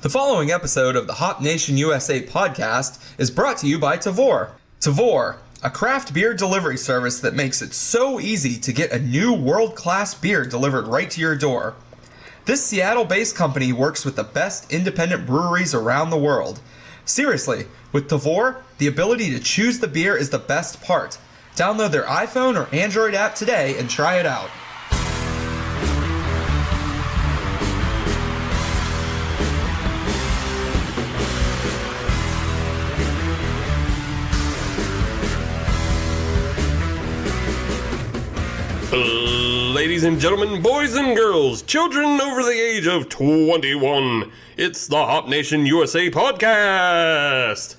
The following episode of the Hop Nation USA podcast is brought to you by Tavour. Tavour, a craft beer delivery service that makes it so easy to get a new world-class beer delivered right to your door. This Seattle-based company works with the best independent breweries around the world. Seriously, with Tavour, the ability to choose the beer is the best part. Download their iPhone or Android app today and try it out. Ladies and gentlemen, boys and girls, children over the age of 21, it's the Hop Nation USA podcast.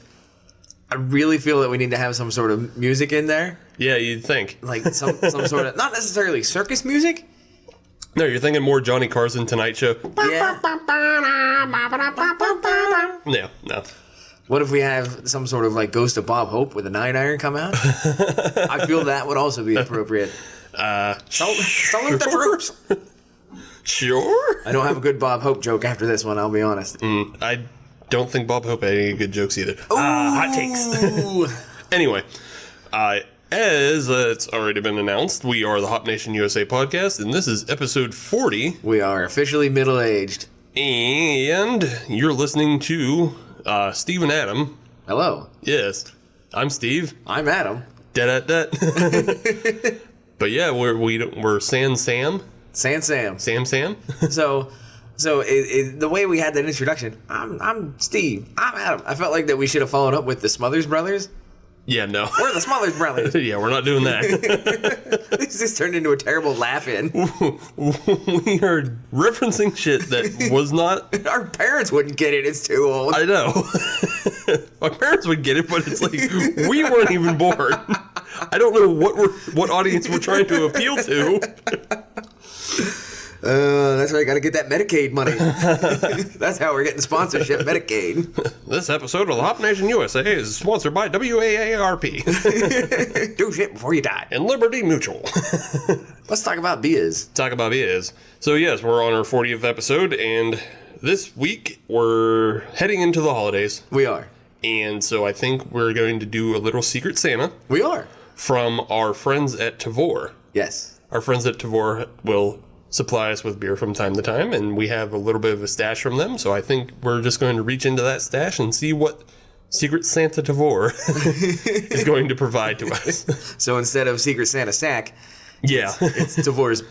I really feel that we need to have some sort of music in there. Yeah, you'd think. Like some sort of, not necessarily circus music. No, you're thinking more Johnny Carson Tonight Show. Yeah. No. What if we have some sort of like Ghost of Bob Hope with a 9-iron come out? I feel that would also be appropriate. Salute the troops. Sure. I don't have a good Bob Hope joke after this one, I'll be honest. I don't think Bob Hope had any good jokes either. Hot takes. Anyway, as it's already been announced, we are the Hop Nation USA podcast, and this is episode 40. We are officially middle-aged. And you're listening to Steve and Adam. Hello. Yes, I'm Steve. I'm Adam. But yeah, we're Sam. Sam. Sam. So the way we had that introduction, I'm Steve. I'm Adam. I felt like that we should have followed up with the Smothers Brothers. Yeah, no. We're the Smothers Brothers. Yeah, we're not doing that. This just turned into a terrible laugh-in. We are referencing shit that was not... Our parents wouldn't get it. It's too old. I know. My parents would get it, but it's like, we weren't even born. I don't know what audience we're trying to appeal to. That's right. Got to get that Medicaid money. That's how we're getting sponsorship, Medicaid. This episode of the Hop Nation USA is sponsored by WAARP. Do shit before you die. And Liberty Mutual. Let's talk about beers. So yes, we're on our 40th episode, and this week we're heading into the holidays. We are. And so I think we're going to do a little Secret Santa. We are. From our friends at Tavour. Yes. Our friends at Tavour will supply us with beer from time to time, and we have a little bit of a stash from them, so I think we're just going to reach into that stash and see what Secret Santa Tavour is going to provide to us. So instead of Secret Santa sack, yeah, it's Tavour's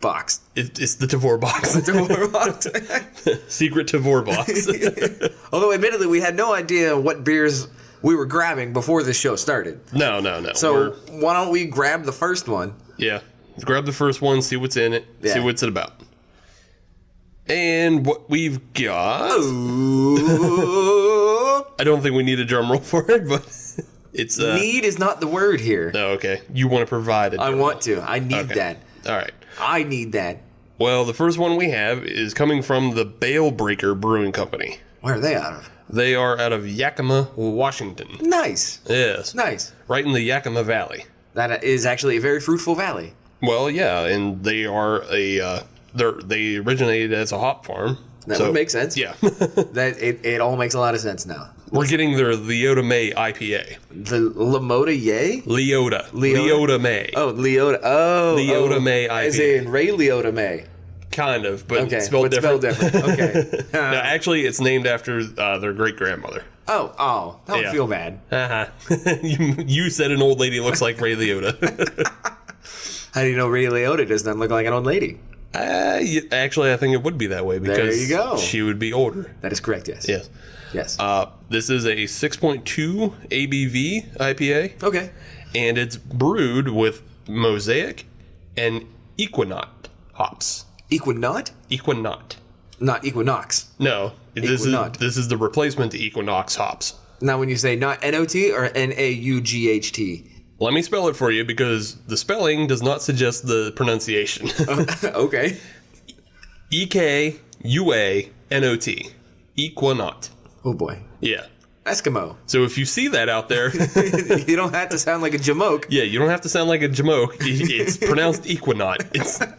box. It's the Tavour box. The Tavour box. Secret Tavour box. Although admittedly we had no idea what beers we were grabbing before this show started. No. So why don't we grab the first one? Yeah. Grab the first one, see what's in it, see what's it about. And what we've got... Ooh. I don't think we need a drum roll for it, but it's... Need is not the word here. Oh, okay. You want to provide it. I want to. I need that. All right. I need that. Well, the first one we have is coming from the Bale Brewing Company. Where are they out of? They are out of Yakima, Washington. Nice. Yes. Nice. Right in the Yakima Valley. That is actually a very fruitful valley. Well, yeah, and they are they originated as a hop farm. That would make sense. Yeah. That it all makes a lot of sense now. We're getting their Leota May IPA. The Leota May? Leota May. Oh, Leota. Oh. Leota May IPA. As in Ray Leota May. Kind of, but okay, spelled different. Okay. No, actually, it's named after their great-grandmother. Oh, that would feel bad. You said an old lady looks like Ray Leota. How do you know Ray Leota does not look like an old lady? Actually, I think it would be that way because there you go. She would be older. That is correct, yes. Yes. This is a 6.2 ABV IPA. Okay. And it's brewed with Mosaic and Equinaut hops. Equinaut? Equinaut. Not Equinox. No. This is the replacement to Equinox hops. Now, when you say not N-O-T or N-A-U-G-H-T? Let me spell it for you because the spelling does not suggest the pronunciation. Okay. E-K-U-A-N-O-T. Equinaut. Oh, boy. Yeah. Eskimo. So if you see that out there, You don't have to sound like a jamoke. yeah, you don't have to sound like a jamoke. It's pronounced Equinaut.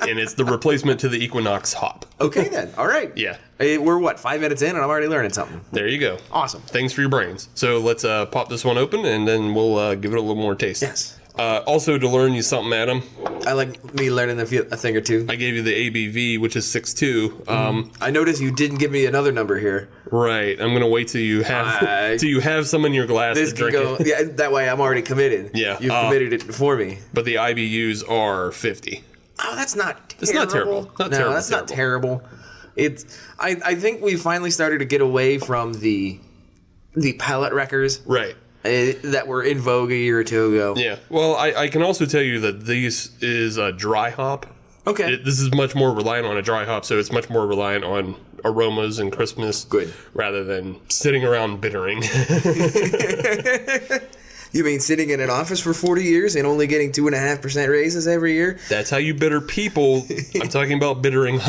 And it's the replacement to the Equinox hop. Okay, then. All right. Yeah. We're, 5 minutes in, and I'm already learning something. There you go. Awesome. Things for your brains. So let's pop this one open, and then we'll give it a little more taste. Yes. Also, to learn you something, Adam, I like me learning a thing or two. I gave you the ABV, which is 6.2. I noticed you didn't give me another number here. Right. I'm gonna wait till you have some in your glass This to can drink go. it. Yeah, that way I'm already committed. Yeah, You've committed it for me. But the IBUs are 50. Oh, that's not terrible. It's not terrible. Not no, terrible, that's not terrible. I think we finally started to get away from the palate wreckers Right. that were in vogue a year or two ago. Yeah. Well, I can also tell you that this is a dry hop. Okay. This is much more reliant on a dry hop, so it's much more reliant on aromas and crispness. Good. Rather than sitting around bittering. You mean sitting in an office for 40 years and only getting 2.5% raises every year? That's how you bitter people. I'm talking about bittering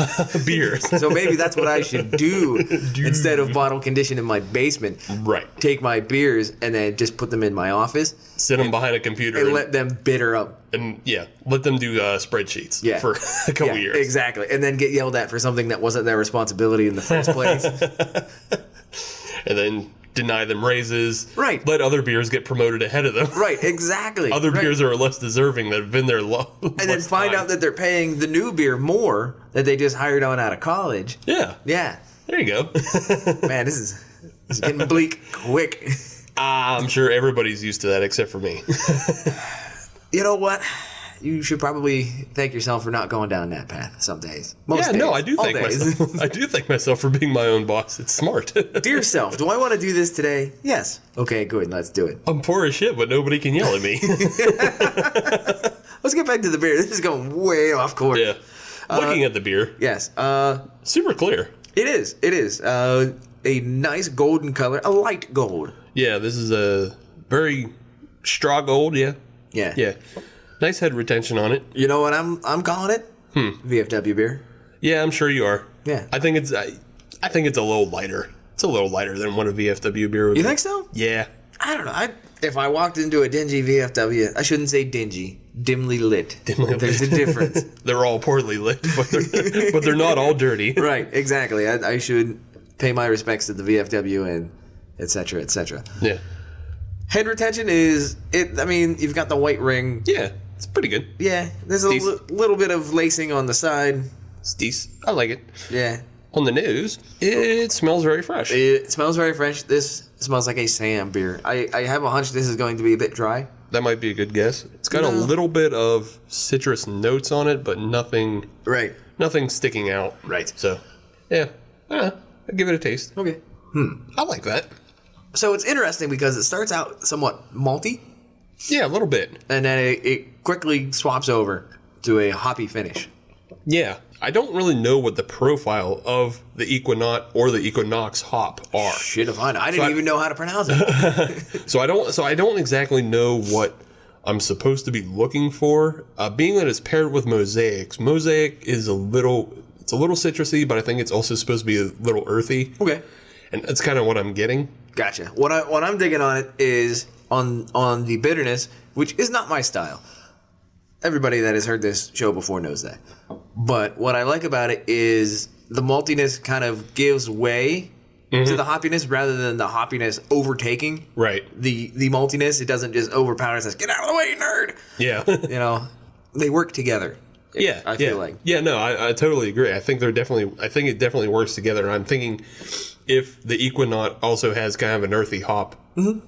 beers. So maybe that's what I should do instead of bottle condition in my basement. Right. Take my beers and then just put them in my office Sit them behind a computer and let them bitter up. and let them do spreadsheets Yeah. for a couple years. Exactly. And then get yelled at for something that wasn't their responsibility in the first place. And then deny them raises. Right. Let other beers get promoted ahead of them. Right, exactly. Other Right. beers are less deserving that have been there long. And then find out that they're paying the new beer more that they just hired on out of college. Yeah. Yeah. There you go. Man, this is getting bleak quick. I'm sure everybody's used to that except for me. You know what? You should probably thank yourself for not going down that path some days. Most days. No, I do All thank days. myself. I do thank myself for being my own boss. It's smart. Dear self, do I want to do this today? Yes. Okay, good. Let's do it. I'm poor as shit, but nobody can yell at me. Let's get back to the beer. This is going way off course. Yeah. Looking at the beer, Yes. super clear. It is. It is. A nice golden color. A light gold. Yeah, this is a very straw gold. Yeah. Yeah. Yeah. Nice head retention on it. You know what I'm calling it? VFW beer. Yeah, I'm sure you are. Yeah. I think it's a little lighter. It's a little lighter than what a VFW beer would be. You think so? Yeah. I don't know. If I walked into a dingy VFW, I shouldn't say dingy. Dimly lit. There's a difference. They're all poorly lit, but they're not all dirty. Right, exactly. I should pay my respects to the VFW and et cetera, et cetera. Yeah. Head retention is it. I mean, you've got the white ring. Yeah, it's pretty good. Yeah, there's a Decent. little bit of lacing on the side. It's decent. I like it. Yeah, On the nose, it smells very fresh. it smells very fresh. This smells like a Sam beer. I have a hunch this is going to be a bit dry. That might be a good guess. It's got a No. little bit of citrus notes on it, but nothing sticking out. Right. So, yeah, I'll give it a taste. Okay. I like that. So it's interesting because it starts out somewhat malty, Yeah, a little bit. and then it quickly swaps over to a hoppy finish. Yeah, I don't really know what the profile of the Equinaut or the Equinox hop are. Shit, if I didn't even know how to pronounce it. So I don't exactly know what I'm supposed to be looking for. Being that it's paired with Mosaic is a little citrusy, but I think it's also supposed to be a little earthy. Okay. And that's kind of what I'm getting. Gotcha. What I'm digging on it is on the bitterness, which is not my style. Everybody that has heard this show before knows that. But what I like about it is the maltiness kind of gives way to the hoppiness rather than the hoppiness overtaking Right. the maltiness. It doesn't just overpower. It says, "Get out of the way, nerd!" Yeah. You know, they work together. Yeah. I feel like. Yeah, no, I totally agree. I think it definitely works together. And I'm thinking if the Equinaut also has kind of an earthy hop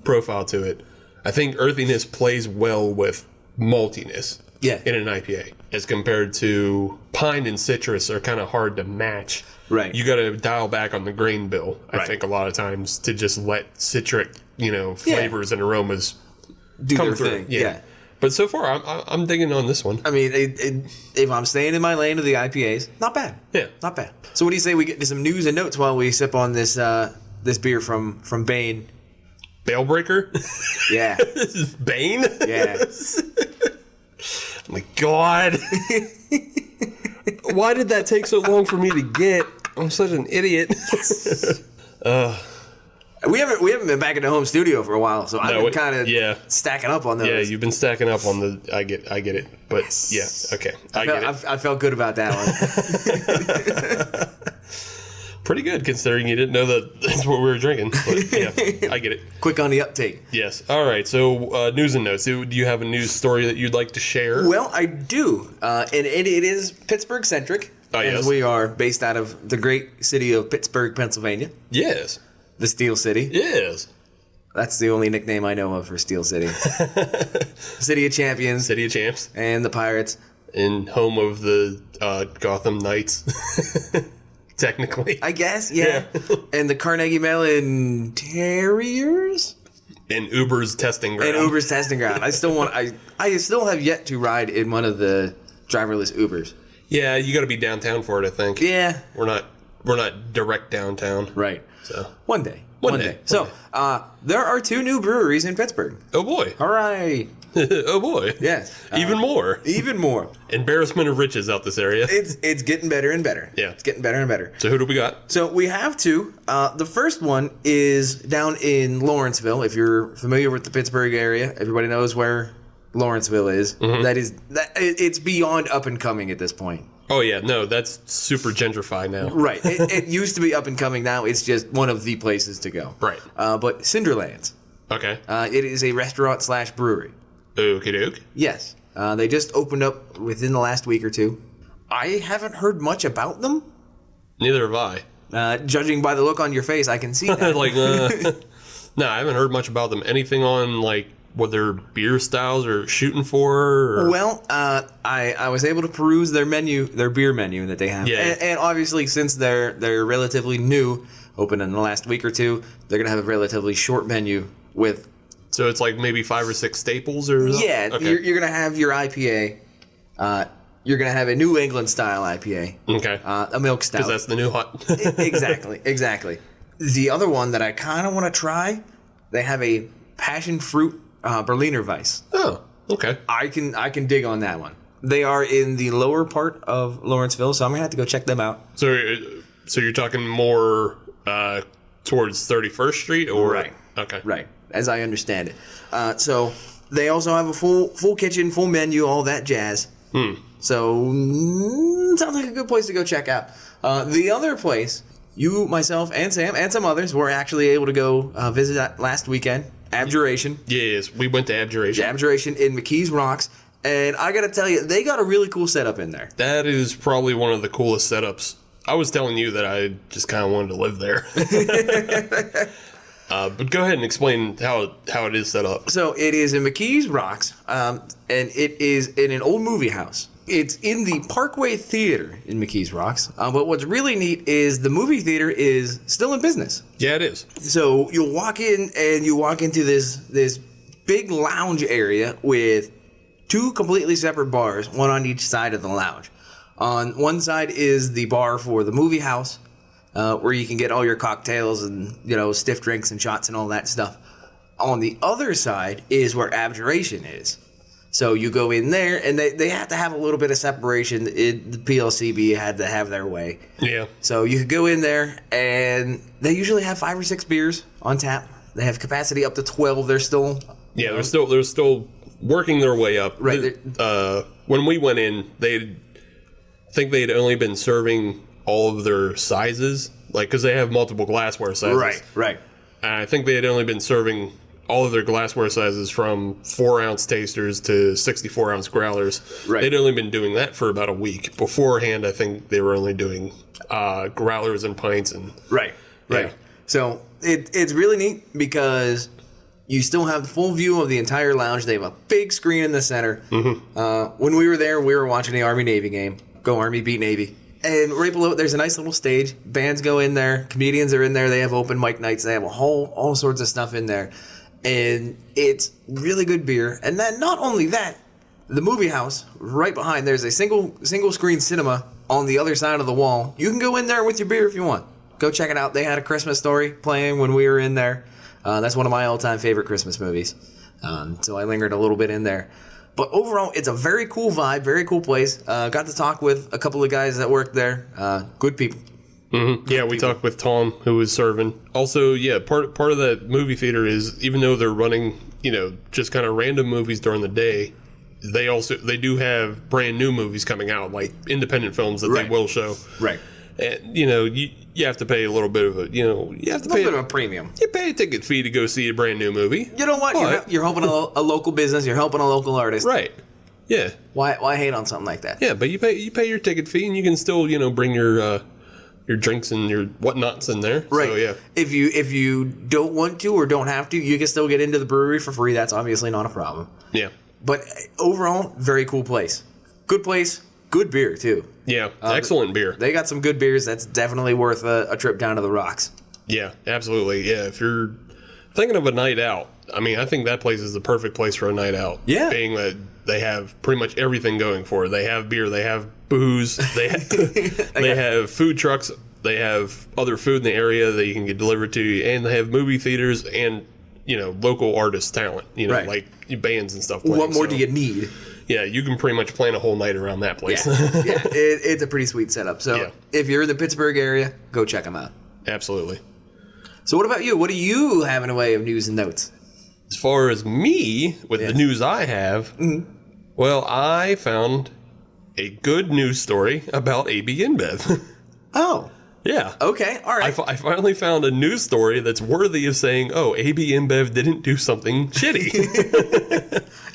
profile to it, I think earthiness plays well with maltiness. Yeah. In an IPA, as compared to pine and citrus are kind of hard to match. Right. You got to dial back on the grain bill, I Right. think, a lot of times to just let citric, flavors and aromas Do come their through. thing. Yeah. But so far, I'm digging on this one. I mean, if I'm staying in my lane of the IPAs, not bad. Yeah. Not bad. So what do you say we get to some news and notes while we sip on this this beer from Bane? Bale breaker. Yeah. This is Bane. Yeah. Oh my God. Why did that take so long for me to get? I'm such an idiot. We haven't been back in the home studio for a while, so I've been kind of stacking up on those. Yeah, you've been stacking up on the. I get it, but Yes. yeah, okay, I get it. I felt good about that one. Pretty good considering you didn't know that's what we were drinking. But yeah, I get it. Quick on the uptake. Yes. All right. So news and notes. Do you have a news story that you'd like to share? Well, I do, and it is Pittsburgh centric. Yes. As we are based out of the great city of Pittsburgh, Pennsylvania. Yes. The Steel City. Yes. That's the only nickname I know of for Steel City. City of Champions. City of Champs. And the Pirates. And home of the Gotham Knights. Technically. I guess, yeah. And the Carnegie Mellon Terriers? And Uber's testing ground. I still have yet to ride in one of the driverless Ubers. Yeah, you got to be downtown for it, I think. Yeah. We're not direct downtown. Right. So One day. So, there are 2 new breweries in Pittsburgh. Oh boy. All right. Oh boy. Yes. Even more. Even more. Embarrassment of riches out this area. It's getting better and better. Yeah. It's getting better and better. So who do we got? So we have 2. The first one is down in Lawrenceville. If you're familiar with the Pittsburgh area, everybody knows where Lawrenceville is. Mm-hmm. It's beyond up and coming at this point. Oh yeah, no, that's super gentrified now. Right. It used to be up and coming. Now it's just one of the places to go. Right. But Cinderlands. Okay. It is a restaurant / brewery. Okie doke. Yes. They just opened up within the last week or 2. I haven't heard much about them. Neither have I. Judging by the look on your face, I can see that. No, I haven't heard much about them. Anything on like what their beer styles are shooting for? Or? Well, I was able to peruse their beer menu that they have. Yeah. And obviously, since they're relatively new, open in the last week or 2, they're going to have a relatively short menu with... So it's like maybe 5 or 6 staples or something? Yeah, okay. You're going to have your IPA. You're going to have a New England style IPA. Okay. A milk stout. Because that's the new hot. Exactly. The other one that I kind of want to try, they have a passion fruit Berliner Weiss. Oh, okay. I can dig on that one. They are in the lower part of Lawrenceville, so I'm gonna have to go check them out. So you're talking more towards 31st Street, or right? Okay, right. As I understand it. So they also have a full kitchen, full menu, all that jazz. So sounds like a good place to go check out. The other place, you, myself, and Sam, and some others were actually able to go visit that last weekend. Abjuration. Yes, we went to Abjuration. Abjuration in McKees Rocks. And I got to tell you, they got a really cool setup in there. That is probably one of the coolest setups. I was telling you that I just kind of wanted to live there. But go ahead and explain how it is set up. So it is in McKees Rocks, and it is in an old movie house. It's in the Parkway Theater in McKees Rocks. But what's really neat is the movie theater is still in business. Yeah, it is. So you'll walk in, and you walk into this big lounge area with 2 completely separate bars, one on each side of the lounge. On one side is the bar for the movie house, where you can get all your cocktails and, stiff drinks and shots and all that stuff. On the other side is where Abjuration is. So you go in there, and they have to have a little bit of separation. The PLCB had to have their way. Yeah. So you could go in there, and they usually have 5 or 6 beers on tap. They have capacity up to 12. They're still... Yeah, they're still working their way up. Right. When we went in, I think they'd only been serving all of their sizes, because they have multiple glassware sizes. Right. And I think they had only been serving all of their glassware sizes from 4-ounce tasters to 64-ounce growlers. Right. They'd only been doing that for about a week. Beforehand, I think they were only doing growlers and pints. And Right. Yeah. So it's really neat because you still have the full view of the entire lounge. They have a big screen in the center. Mm-hmm. When we were there, we were watching the Army-Navy game. Go Army, beat Navy. And right below it, there's a nice little stage. Bands go in there. Comedians are in there. They have open mic nights. They have all sorts of stuff in there. And it's really good beer. And then not only that, the movie house right behind, there's a single screen cinema on the other side of the wall. You can go in there with your beer if you want. Go check it out. They had A Christmas Story playing when we were in there. That's one of my all-time favorite Christmas movies. So I lingered a little bit in there. But overall, it's a very cool vibe, very cool place. Got to talk with a couple of guys that work there. Good people. Yeah, we talked with Tom, who was serving. Also, yeah, part of that movie theater is, even though they're running, just kind of random movies during the day, they do have brand new movies coming out, like independent films that they will show. Right. And, you have to pay a little bit of you have to pay a bit of a premium. You pay a ticket fee to go see a brand new movie. You know what? You're helping a local business. You're helping a local artist. Right. Yeah. Why hate on something like that? Yeah, but you pay your ticket fee, and you can still, bring your drinks and your whatnots in there. Right. So, yeah. If you don't want to or don't have to, you can still get into the brewery for free. That's obviously not a problem. Yeah. But overall, very cool place. Good place. Good beer, too. Yeah. Excellent beer. They got some good beers. That's definitely worth a trip down to the Rocks. Yeah, absolutely. Yeah, if you're thinking of a night out, I think that place is the perfect place for a night out. Yeah. Being that they have pretty much everything going for it. They have beer, they have booze, they have food trucks, they have other food in the area that you can get delivered to you, and they have movie theaters and, local artist talent, Right. like bands and stuff playing. What more do you need? Yeah, you can pretty much plan a whole night around that place. Yeah, it's a pretty sweet setup. So if you're in the Pittsburgh area, go check them out. Absolutely. So what about you? What do you have in a way of news and notes? As far as me, with the news I have, well, I found a good news story about Ab-Inbev. Oh. Yeah. Okay, all right. I finally found a news story that's worthy of saying, oh, Ab-Inbev didn't do something shitty.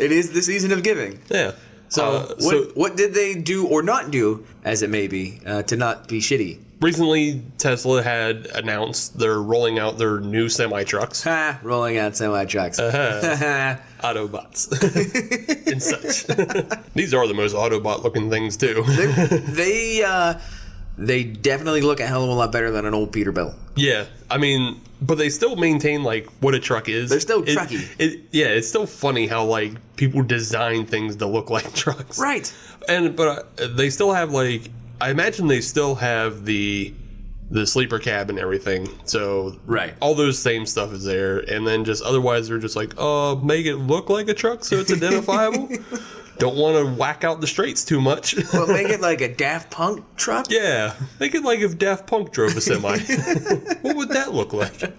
It is the season of giving. Yeah. So what did they do or not do, as it may be, to not be shitty? Recently, Tesla had announced they're rolling out their new semi-trucks. Rolling out semi-trucks. Autobots. And such. These are the most Autobot-looking things, too. They definitely look a hell of a lot better than an old Peterbilt. Yeah, but they still maintain, what a truck is. They're still trucky. It's still funny how, people design things to look like trucks. Right. But they still have, I imagine they still have the sleeper cab and everything. So right. All those same stuff is there. And then just otherwise they're just make it look like a truck so it's identifiable. Don't want to whack out the straights too much. Well, make it like a Daft Punk truck? Yeah. Make it like if Daft Punk drove a semi. What would that look like?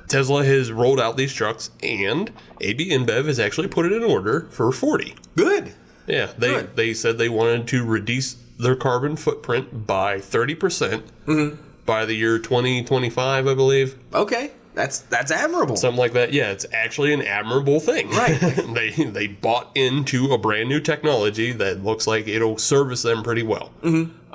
Tesla has rolled out these trucks, and Ab-Inbev has actually put it in order for 40. Good. Yeah. They said they wanted to reduce their carbon footprint by 30% by the year 2025, I believe. Okay. That's admirable. Something like that. Yeah, it's actually an admirable thing. Right. They bought into a brand new technology that looks like it'll service them pretty well.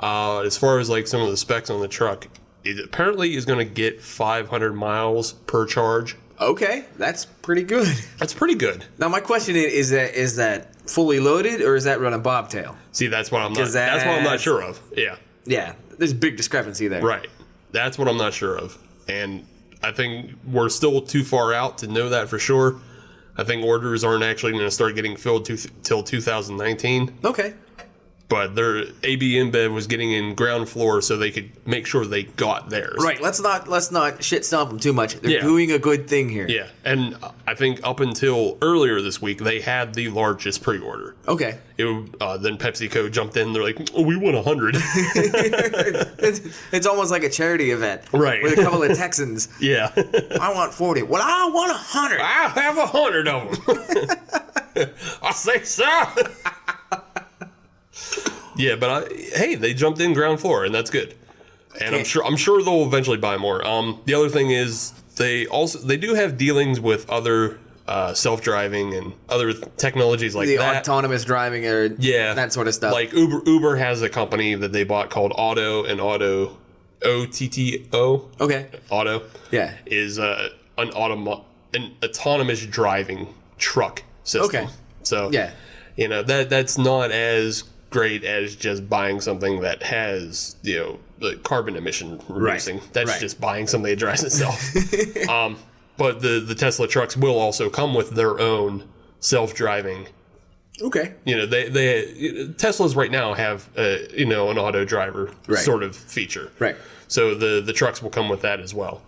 As far as some of the specs on the truck, it apparently is going to get 500 miles per charge. Okay, that's pretty good. That's pretty good. Now my question is that fully loaded or is that running bobtail? See, that's what I'm not sure of. Yeah. Yeah, there's a big discrepancy there. Right. That's what I'm not sure of. And I think we're still too far out to know that for sure. I think orders aren't actually going to start getting filled till 2019. Okay. But their Ab-Inbev was getting in ground floor so they could make sure they got theirs. Right. Let's not shit stomp them too much. They're doing a good thing here. Yeah. And I think up until earlier this week, they had the largest pre-order. Okay. Then PepsiCo jumped in. They're like, oh, we want 100. It's almost like a charity event. Right. With a couple of Texans. Yeah. I want 40. Well, I want 100. I'll have 100 of them. I say so. Yeah, but they jumped in ground floor, and that's good. And I'm sure they'll eventually buy more. The other thing is they do have dealings with other self-driving and other technologies like the that. Autonomous driving or that sort of stuff. Like Uber has a company that they bought called Otto, OTTO. Okay. Otto. Yeah. Is an autonomous driving truck system. Okay. So that's not as great as just buying something that has the carbon emission reducing. Right. That's just buying something that drives itself. But the Tesla trucks will also come with their own self-driving. Okay. They Teslas right now have an auto driver sort of feature. Right. So the trucks will come with that as well.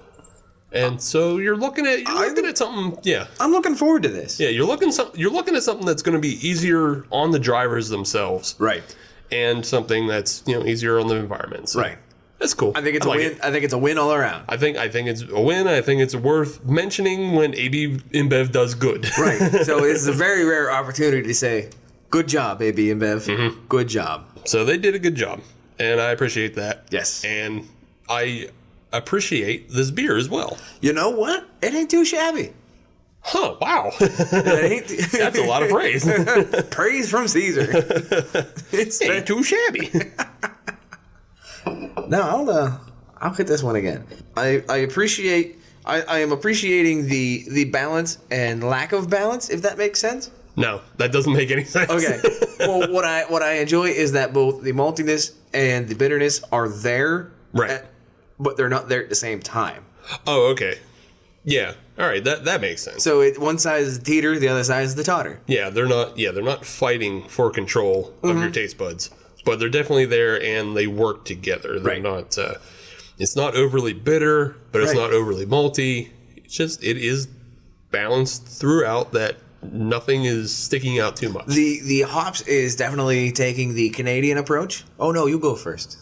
And so you're looking at something. Yeah, I'm looking forward to this. Yeah, you're looking at something that's going to be easier on the drivers themselves, right? And something that's easier on the environment. So, right. That's cool. I think it's a win. I think it's a win all around. I think it's a win. I think it's worth mentioning when Ab-Inbev does good. Right. So it's a very rare opportunity to say, good job, Ab-Inbev. Mm-hmm. Good job. So they did a good job, and I appreciate that. Yes. And I appreciate this beer as well. You know what? It ain't too shabby. Huh, wow. It That's a lot of praise. ain't praise from Caesar. It ain't too shabby. No, I'll hit this one again. I am appreciating the balance and lack of balance, if that makes sense. No, that doesn't make any sense. Okay. Well, what I enjoy is that both the maltiness and the bitterness are there, Right. But they're not there at the same time. Oh, okay. Yeah. All right. That makes sense. So one side is the teeter, the other side is the totter. Yeah, they're not fighting for control of your taste buds, but they're definitely there and they work together. They're Right. not. It's not overly bitter, but it's Right. not overly malty. It is balanced throughout. That nothing is sticking out too much. The hops is definitely taking the Canadian approach. Oh no, you go first.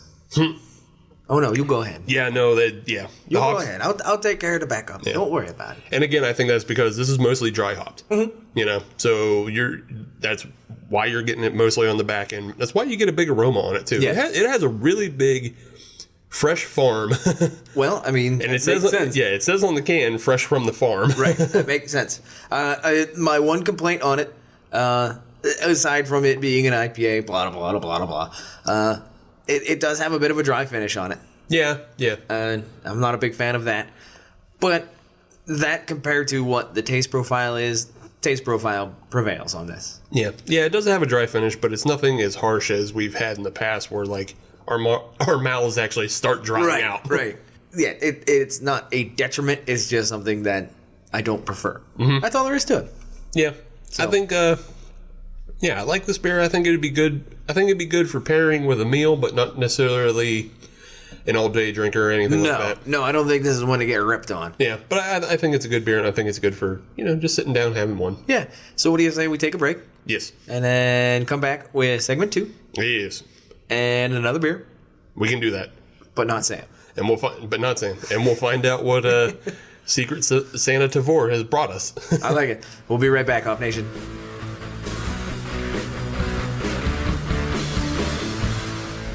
Oh no, you go ahead. Yeah. No. Yeah. You go ahead. I'll take care of the backup. Yeah. Don't worry about it. And again, I think that's because this is mostly dry hopped. Mm-hmm. You know, so that's why you're getting it mostly on the back end. That's why you get a big aroma on it too. Yeah. It has a really big fresh farm. Well, I mean, And it says, sense. yeah, it says on the can, fresh from the farm. Right, that makes sense. My one complaint on it, aside from it being an IPA, blah, blah, blah, blah, blah, it does have a bit of a dry finish on it. Yeah, yeah. I'm not a big fan of that. But that compared to what the taste profile prevails on this. Yeah, it does have a dry finish, but it's nothing as harsh as we've had in the past where, like, our mouths actually start drying out. Right. Yeah, it's not a detriment. It's just something that I don't prefer. Mm-hmm. That's all there is to it. Yeah. So. I think, I like this beer. I think it'd be good. I think it'd be good for pairing with a meal, but not necessarily an all-day drinker or anything like that. No, I don't think this is one to get ripped on. Yeah, but I think it's a good beer, and I think it's good for, just sitting down having one. Yeah. So what do you say we take a break? Yes. And then come back with segment 2. Yes. And another beer. We can do that. But not Sam. And we'll find out what secret Santa Tavour has brought us. I like it. We'll be right back, Hop Nation.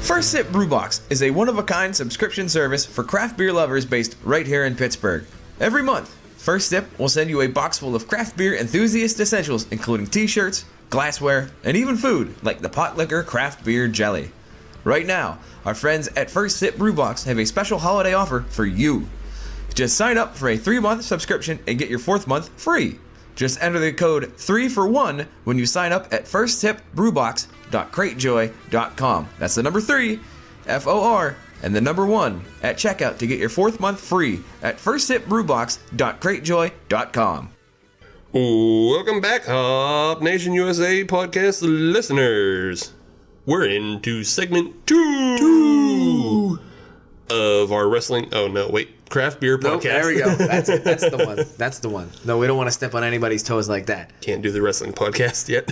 First Sip Brewbox is a one-of-a-kind subscription service for craft beer lovers based right here in Pittsburgh. Every month, First Sip will send you a box full of craft beer enthusiast essentials, including t-shirts, glassware, and even food like the pot liquor craft beer jelly. Right now, our friends at First Sip Brewbox have a special holiday offer for you. Just sign up for a 3-month subscription and get your 4th month free. Just enter the code 3for1 when you sign up at firstsipbrewbox.cratejoy.com. That's the number 3, F-O-R, and the number 1 at checkout to get your 4th month free at firstsipbrewbox.cratejoy.com. Welcome back, Hop Nation USA podcast listeners. We're into segment 2 of our wrestling. Oh, no, wait. Craft beer podcast. Nope, there we go. That's it. That's the one. That's the one. No, we don't want to step on anybody's toes like that. Can't do the wrestling podcast yet.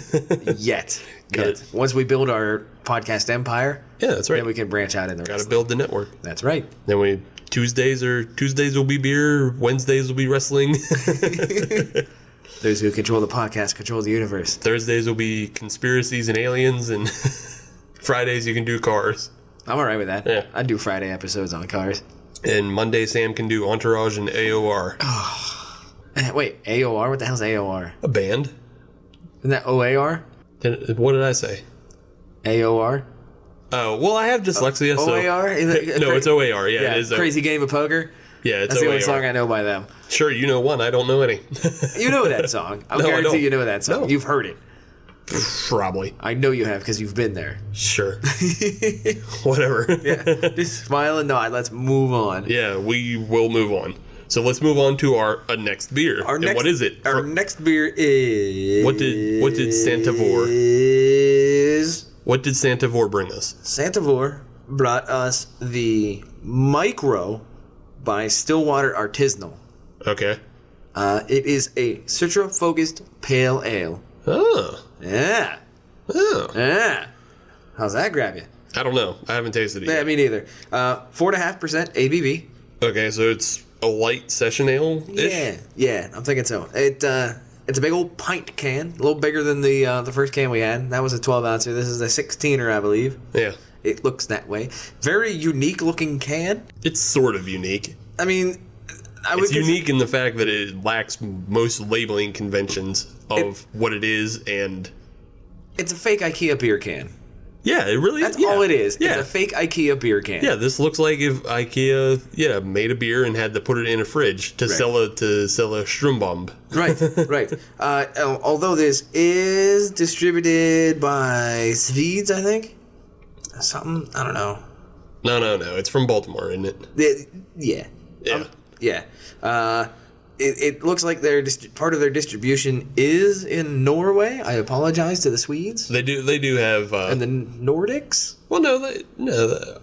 Yet. Got it. Once we build our podcast empire, Yeah, that's right. then we can branch out in the Got to wrestling. build the network. That's right. Then Tuesdays will be beer, Wednesdays will be wrestling. Those who control the podcast control the universe. Thursdays will be conspiracies and aliens, and Fridays you can do cars. I'm all right with that. Yeah. I'd do Friday episodes on cars. And Monday Sam can do Entourage and AOR. Wait, AOR? What the hell's AOR? A band? Isn't that OAR? What did I say? AOR? Oh, well, I have dyslexia, so... OAR? No, it's OAR. Yeah, Yeah, it is. Crazy Game of Poker? Yeah, it's That's OAR. the only song I know by them. Sure, you know one. I don't know any. You know that song. I No, I guarantee don't. you know that song. No. You've heard it. Probably. I know you have because you've been there. Sure. Whatever. Yeah. Just smile and nod. Let's move on. Yeah, we will move on. So let's move on to our next beer. What is it? Our next beer is... What did Santavor? What did Santavor bring us? Santavor brought us the Micro by Stillwater Artisanal. Okay. It is a Citra-focused pale ale. Oh. Yeah. Oh. Yeah. How's that grab you? I don't know. I haven't tasted it Yeah, yet. me neither. 4.5% ABV. Okay, so it's a light session ale-ish? Yeah, I'm thinking so. It's a big old pint can, a little bigger than the first can we had. That was a 12 ouncer. This is a 16er, I believe. Yeah. It looks that way. Very unique looking can. It's sort of unique. I mean, It's unique in the fact that it lacks most labeling conventions of what it is, and it's a fake IKEA beer can. yeah, it really That's is. Yeah. all it is. Yeah. It's a fake IKEA beer can. Yeah, this looks like if IKEA made a beer and had to put it in a fridge to sell a Strumbomb. Right. Although this is distributed by Swedes, I think. Something, I don't know. No. It's from Baltimore, isn't it? Yeah. Yeah. Yeah. It looks like part of their distribution is in Norway. I apologize to the Swedes. They do have. And the Nordics? Well, no.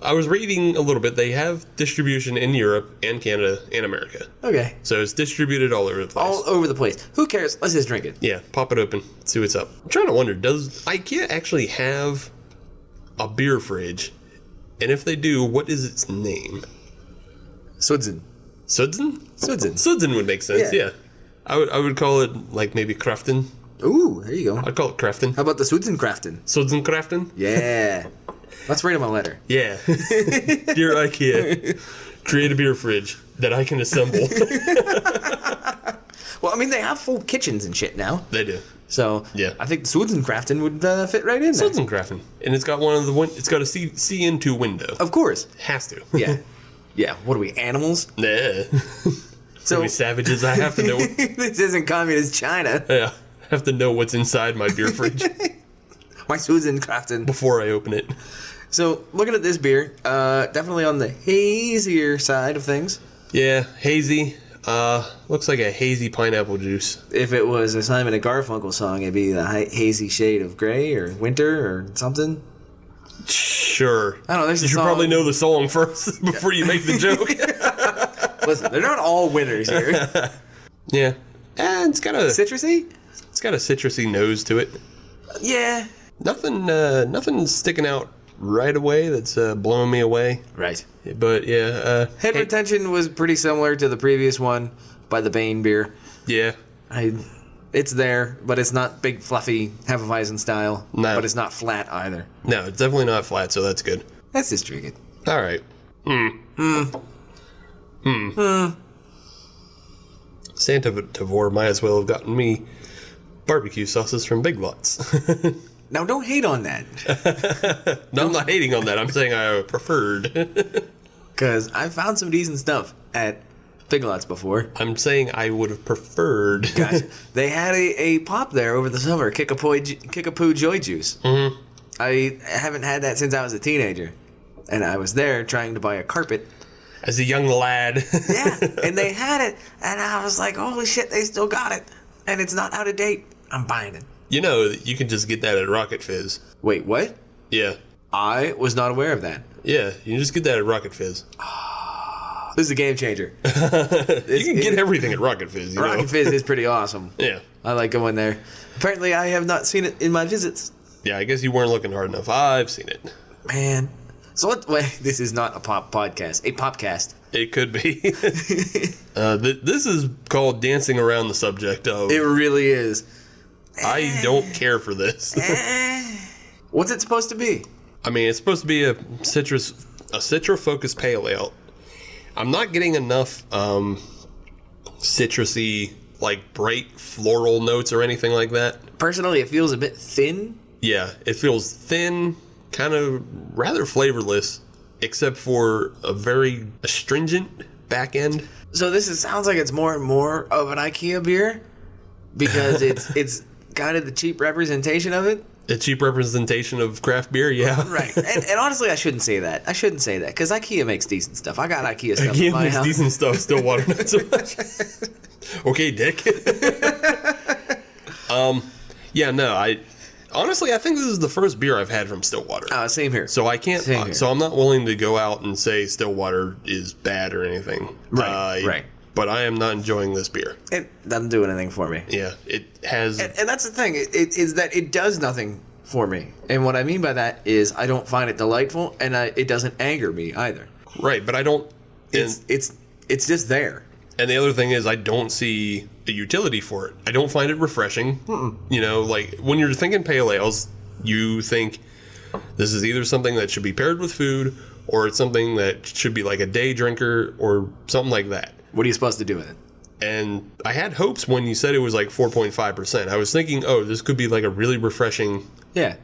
I was reading a little bit. They have distribution in Europe and Canada and America. Okay. So it's distributed all over the place. All over the place. Who cares? Let's just drink it. Yeah, pop it open, see what's up. I'm trying to wonder, does IKEA actually have a beer fridge? And if they do, what is its name? Sudsen. Sudsen? Sudsen. Sudsen would make sense, Yeah. yeah. I would call it, like, maybe Kraften. Ooh, there you go. I'd call it Kraften. How about the Sudsenkraften? Sudsen Kraften? Yeah. Let's write him a letter. Yeah. Dear IKEA, create a beer fridge that I can assemble. Well, I mean, they have full kitchens and shit now. They do. So, Yeah. I think the Sudsenkraften would fit right in there. Sudsen Kraften. And it's got it's got a see into window. Of course. Has to. Yeah. Yeah. What are we, animals? Nah. So We savages, I have to know. this isn't communist China. Yeah. I have to know what's inside my beer fridge My Sudsenkraften. before I open it. So, looking at this beer, definitely on the hazier side of things. Yeah, hazy. Looks like a hazy pineapple juice. If it was a Simon and Garfunkel song, it'd be the hazy shade of gray or winter or something. Sure. I don't know, there's You a should song- probably know the song first before you make the joke. Listen, they're not all winners here. Yeah. And it's got a Citrusy? citrusy nose to it. Yeah. Nothing sticking out right away that's blowing me away. Right. But yeah, Head retention was pretty similar to the previous one by the Bane beer. yeah. It's there, but it's not big, fluffy, Hefeweizen style. No. But it's not flat either. No, it's definitely not flat, so that's good. Let's just drink it. All right. Santa Tavour might as well have gotten me barbecue sauces from Big Lots. Now, don't hate on that. No, I'm not hating on that. I'm saying I preferred. Because I've found some decent stuff at Big Lots before. I'm saying I would have preferred. Gotcha. They had a pop there over the summer, Kickapoo Joy Juice. Mm-hmm. I haven't had that since I was a teenager. And I was there trying to buy a carpet. As a young lad. Yeah, and they had it. And I was like, holy shit, they still got it. And it's not out of date. I'm buying it. You know, you can just get that at Rocket Fizz. Wait, what? Yeah. I was not aware of that. Yeah, you can just get that at Rocket Fizz. This is a game changer. You can get everything at Rocket Fizz, you know? Rocket Fizz is pretty awesome. Yeah. I like going there. Apparently, I have not seen it in my visits. Yeah, I guess you weren't looking hard enough. I've seen it. Man. So what? Wait, this is not a pop podcast. A popcast. It could be. This is called dancing around the subject of It really is. I don't care for this. What's it supposed to be? I mean, it's supposed to be a citra-focused pale ale. I'm not getting enough citrusy, like bright floral notes or anything like that. Personally, it feels a bit thin. Yeah, it feels thin, kind of rather flavorless, except for a very astringent back end. So this sounds like it's more and more of an IKEA beer because it's kind of the cheap representation of it. A cheap representation of craft beer, yeah. Right. And honestly, I shouldn't say that. I shouldn't say that because IKEA makes decent stuff. I got IKEA stuff in IKEA my makes house. decent stuff, Stillwater not so much. Okay, Dick. Yeah, no, I think this is the first beer I've had from Stillwater. Same here. So I can't. Same here. So I'm not willing to go out and say Stillwater is bad or anything. Right. But I am not enjoying this beer. It doesn't do anything for me. Yeah, it has. And that's the thing. It is that it does nothing for me. And what I mean by that is I don't find it delightful, and it doesn't anger me either. Right, but I don't. It's just there. And the other thing is, I don't see a utility for it. I don't find it refreshing. You know, like when you're thinking pale ales, you think this is either something that should be paired with food, or it's something that should be like a day drinker or something like that. What are you supposed to do with it? And I had hopes when you said it was like 4.5%. I was thinking, oh, this could be like a really refreshing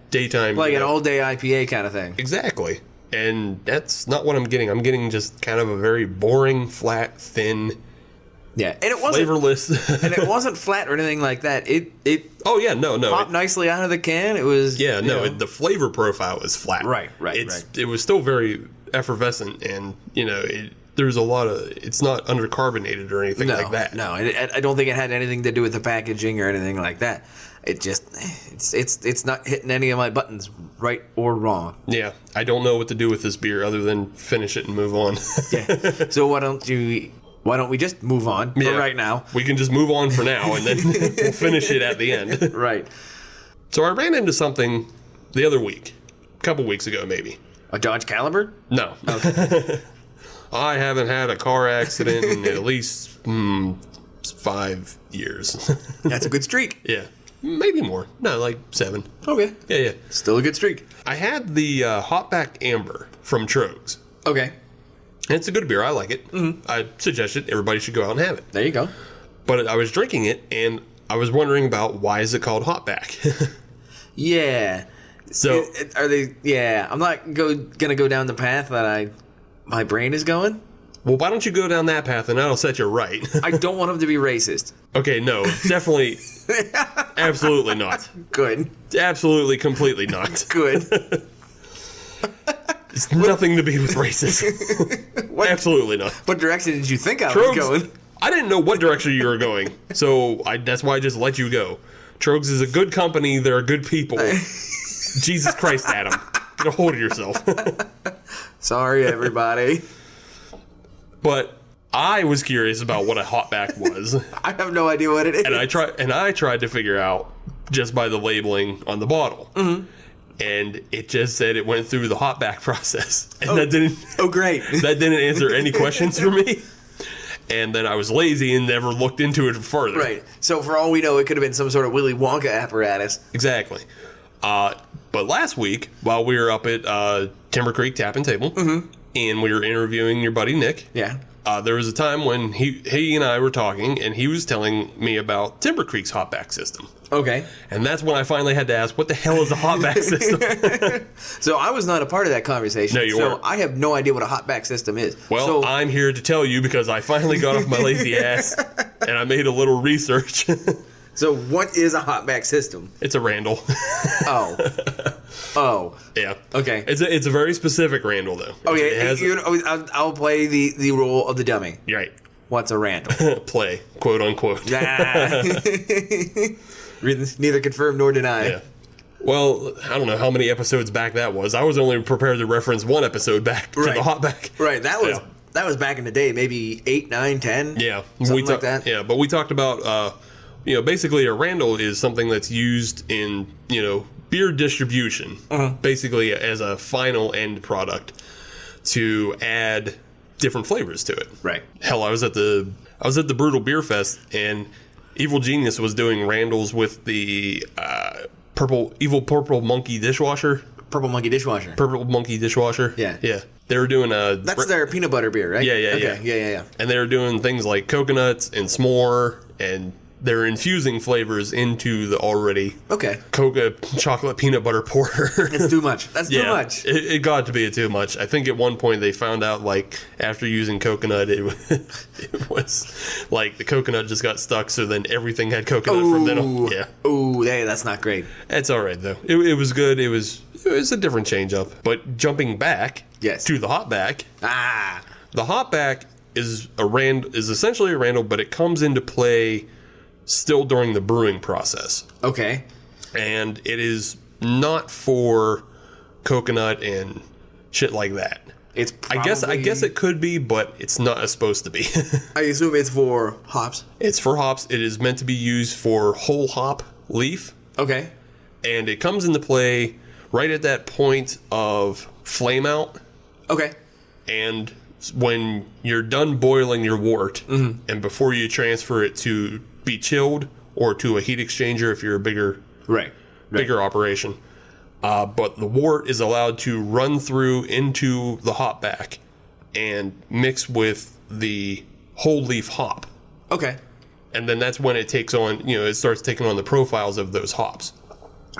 daytime. Like an all-day IPA kind of thing. Exactly. And that's not what I'm getting. I'm getting just kind of a very boring, flat, thin, and it wasn't flavorless. And it wasn't flat or anything like that. It Oh yeah, no. popped nicely out of the can. It was the flavor profile was flat. Right. It was still very effervescent, and there's a lot of, it's not undercarbonated or anything like that. No, I don't think it had anything to do with the packaging or anything like that. It just it's not hitting any of my buttons, right or wrong. Yeah, I don't know what to do with this beer other than finish it and move on. So why don't we just move on for right now? We can just move on for now, and then we'll finish it at the end. Right. So I ran into something the other week, a couple weeks ago maybe. A Dodge Caliber? No. Okay. I haven't had a car accident in at least 5 years. That's a good streak. Yeah. Maybe more. No, like 7. Okay. Yeah. Still a good streak. I had the Hopback Amber from Trogs. Okay. And it's a good beer. I like it. I suggest it. Everybody should go out and have it. There you go. But I was drinking it, and I was wondering about why is it called Hopback? Yeah. So are they? Yeah. I'm not gonna go down the path that my brain is going. Well, why don't you go down that path, and that'll set you right. I don't want them to be racist. Okay, no, definitely, absolutely not. Good. Absolutely, completely not. Good. It's nothing to be with racist. Absolutely not. What direction did you think I was going? I didn't know what direction you were going, so that's why I just let you go. Trogs is a good company. They're good people. Jesus Christ, Adam. Get a hold of yourself. Sorry, everybody. But I was curious about what a hopback was. I have no idea what it is. And I tried to figure out just by the labeling on the bottle. Mm-hmm. And it just said it went through the hopback process. And that didn't great. That didn't answer any questions for me. And then I was lazy and never looked into it further. Right. So for all we know, it could have been some sort of Willy Wonka apparatus. Exactly. But last week, while we were up at Timber Creek Tap and Table, and we were interviewing your buddy Nick, there was a time when he and I were talking, and he was telling me about Timber Creek's hopback system. Okay. And that's when I finally had to ask, what the hell is a hopback system? So I was not a part of that conversation. No, you weren't. So I have no idea what a hopback system is. Well, I'm here to tell you because I finally got off my lazy ass, and I made a little research. So what is a hopback system? It's a Randall. Oh. Yeah. Okay. It's a very specific Randall, though. Okay. I'll play the role of the dummy. You're right. What's a Randall? Play, quote unquote. Neither confirmed nor denied. Yeah. Well, I don't know how many episodes back that was. I was only prepared to reference one episode back to the hopback. Right. That was back in the day, maybe 8, 9, 10. Yeah. Something like that. Yeah, but we talked about basically a Randall is something that's used in, beer distribution, basically as a final end product to add different flavors to it. Right. Hell, I was at the Brutal Beer Fest, and Evil Genius was doing Randalls with the purple monkey dishwasher. Purple monkey dishwasher. Purple monkey dishwasher. Yeah. Yeah. They were doing That's their peanut butter beer, right? Yeah. Okay. Yeah. And they were doing things like coconuts and s'more, and they're infusing flavors into the already Coca chocolate peanut butter porter. It's too much. That's too much. It got to be too much. I think at one point they found out, like, after using coconut, it was like the coconut just got stuck, so then everything had coconut from then on. Yeah. Ooh, hey, that's not great. It's all right, though. It was good. It was a different change up. But jumping back to the hopback. The hopback is essentially a Randall, but it comes into play still during the brewing process. Okay. And it is not for coconut and shit like that. It's I guess it could be, but it's not supposed to be. I assume it's for hops. It's for hops. It is meant to be used for whole hop leaf. Okay. And it comes into play right at that point of flame out. Okay. And when you're done boiling your wort, and before you transfer it to be chilled or to a heat exchanger if you're a bigger operation. But the wort is allowed to run through into the hopback and mix with the whole leaf hop. Okay. And then that's when it takes on, it starts taking on the profiles of those hops.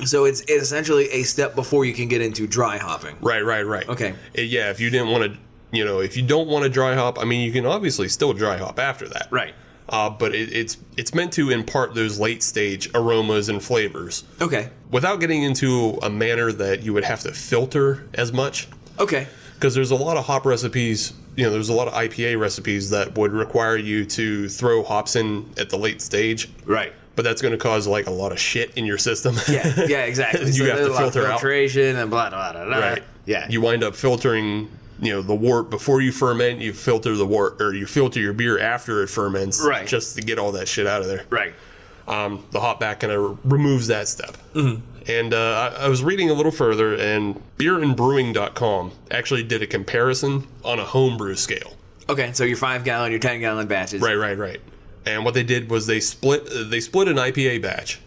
So it's essentially a step before you can get into dry hopping. Right. Okay. Yeah, if you didn't want to, if you don't want to dry hop, I mean, you can obviously still dry hop after that. Right. But it's meant to impart those late stage aromas and flavors. Okay. Without getting into a manner that you would have to filter as much. Okay. Because there's a lot of hop recipes, there's a lot of IPA recipes that would require you to throw hops in at the late stage. Right. But that's going to cause like a lot of shit in your system. Yeah, exactly. You have to filter out. Filtration and blah, blah, blah, blah. Right. Yeah. You wind up filtering, the wort before you ferment. You filter the wort, or you filter your beer after it ferments. Right. Just to get all that shit out of there. Right. The hopback kind of removes that step. Mm-hmm. And I was reading a little further, and beerandbrewing.com actually did a comparison on a homebrew scale. Okay, so your 5-gallon, your 10-gallon batches. Right. And what they did was they split an IPA batch.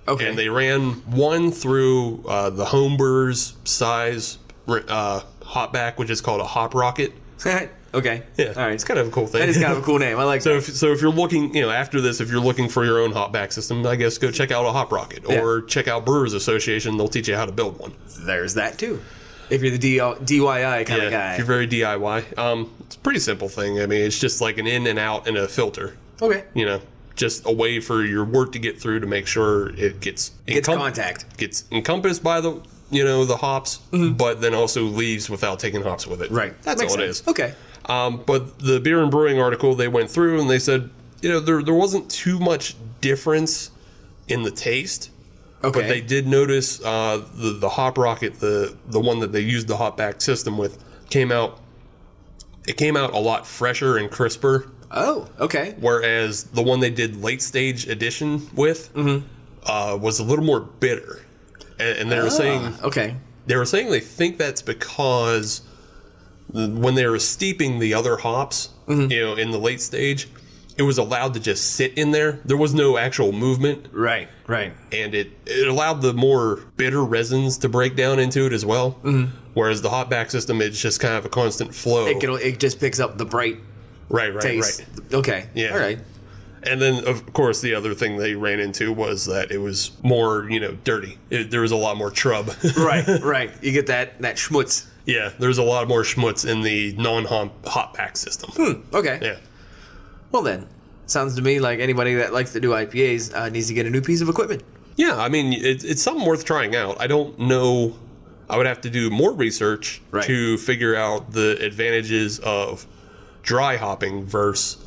Okay. And they ran one through the homebrewers size hopback, which is called a hop rocket. Okay. Yeah. All right. It's kind of a cool thing. That is kind of a cool name. I like that. So if you're looking, after this, if you're looking for your own hopback system, I guess go check out a hop rocket or check out Brewers Association. They'll teach you how to build one. There's that too. If you're the DIY kind of guy. If you're very DIY, it's a pretty simple thing. I mean, it's just like an in and out and a filter. Okay. Just a way for your wort to get through to make sure it gets contact. Gets encompassed by the the hops, but then also leaves without taking hops with it. Right. That's Makes all sense. it is. Okay. But the Beer and Brewing article, they went through and they said, there wasn't too much difference in the taste. Okay. But they did notice the hop rocket, the one that they used the hopback system with, came out a lot fresher and crisper. Oh, okay. Whereas the one they did late stage edition with was a little more bitter. And they were saying they think that's because when they were steeping the other hops, in the late stage, it was allowed to just sit in there. There was no actual movement. Right. And it allowed the more bitter resins to break down into it as well. Mm-hmm. Whereas the hopback system, it's just kind of a constant flow. It just picks up the bright taste. Right. Okay. Yeah. All right. And then, of course, the other thing they ran into was that it was more, dirty. There was a lot more trub. Right. You get that schmutz. Yeah, there's a lot more schmutz in the non-hopback system. Okay. Yeah. Well then, sounds to me like anybody that likes to do IPAs needs to get a new piece of equipment. Yeah, I mean, it's something worth trying out. I don't know. I would have to do more research to figure out the advantages of dry hopping versus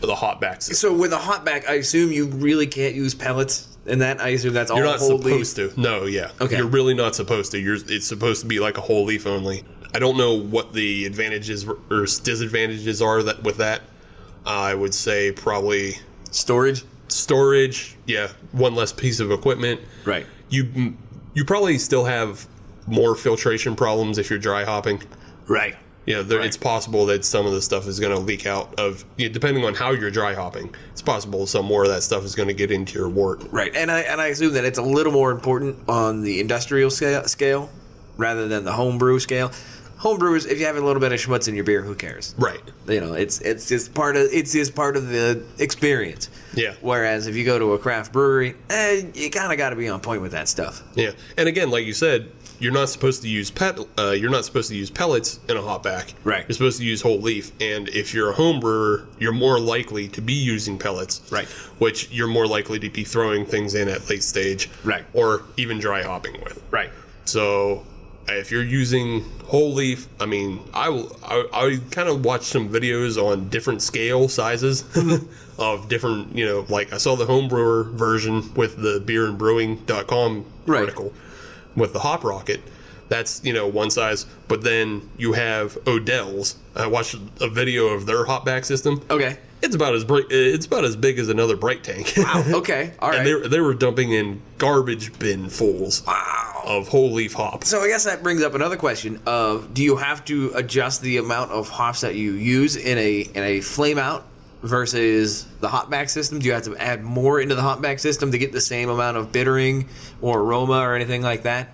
the hopback system. So with a hopback, I assume you really can't use pellets in that. I assume that's all You're not whole supposed leaf. to. No, yeah. Okay. You're really not supposed to. It's supposed to be like a whole leaf only. I don't know what the advantages or disadvantages are with that. I would say probably storage. Yeah, one less piece of equipment. Right. You probably still have more filtration problems if you're dry hopping. Right. Yeah, it's possible that some of the stuff is going to leak out depending on how you're dry hopping. It's possible some more of that stuff is going to get into your wort. Right, and I assume that it's a little more important on the industrial scale rather than the homebrew scale. Homebrewers, if you have a little bit of schmutz in your beer, who cares? Right. It's just part of the experience. Yeah. Whereas if you go to a craft brewery, you kind of got to be on point with that stuff. Yeah, and again, like you said, you're not supposed to use pellets in a hopback. Right. You're supposed to use whole leaf, and if you're a home brewer, you're more likely to be using pellets. Right. Which you're more likely to be throwing things in at late stage. Right. Or even dry hopping with. Right. So if you're using whole leaf, I mean, I kind of watched some videos on different scale sizes of different, like I saw the homebrewer version with the beerandbrewing.com article with the hop rocket, That's, one size. But then you have Odell's. I watched a video of their hopback system. Okay. It's about as big as another Bright tank. Wow. Okay. All right. And they were dumping in garbage bin fulls of whole leaf hop. So I guess that brings up another question of, do you have to adjust the amount of hops that you use in a flame out versus the hopback system? Do you have to add more into the hopback system to get the same amount of bittering or aroma or anything like that?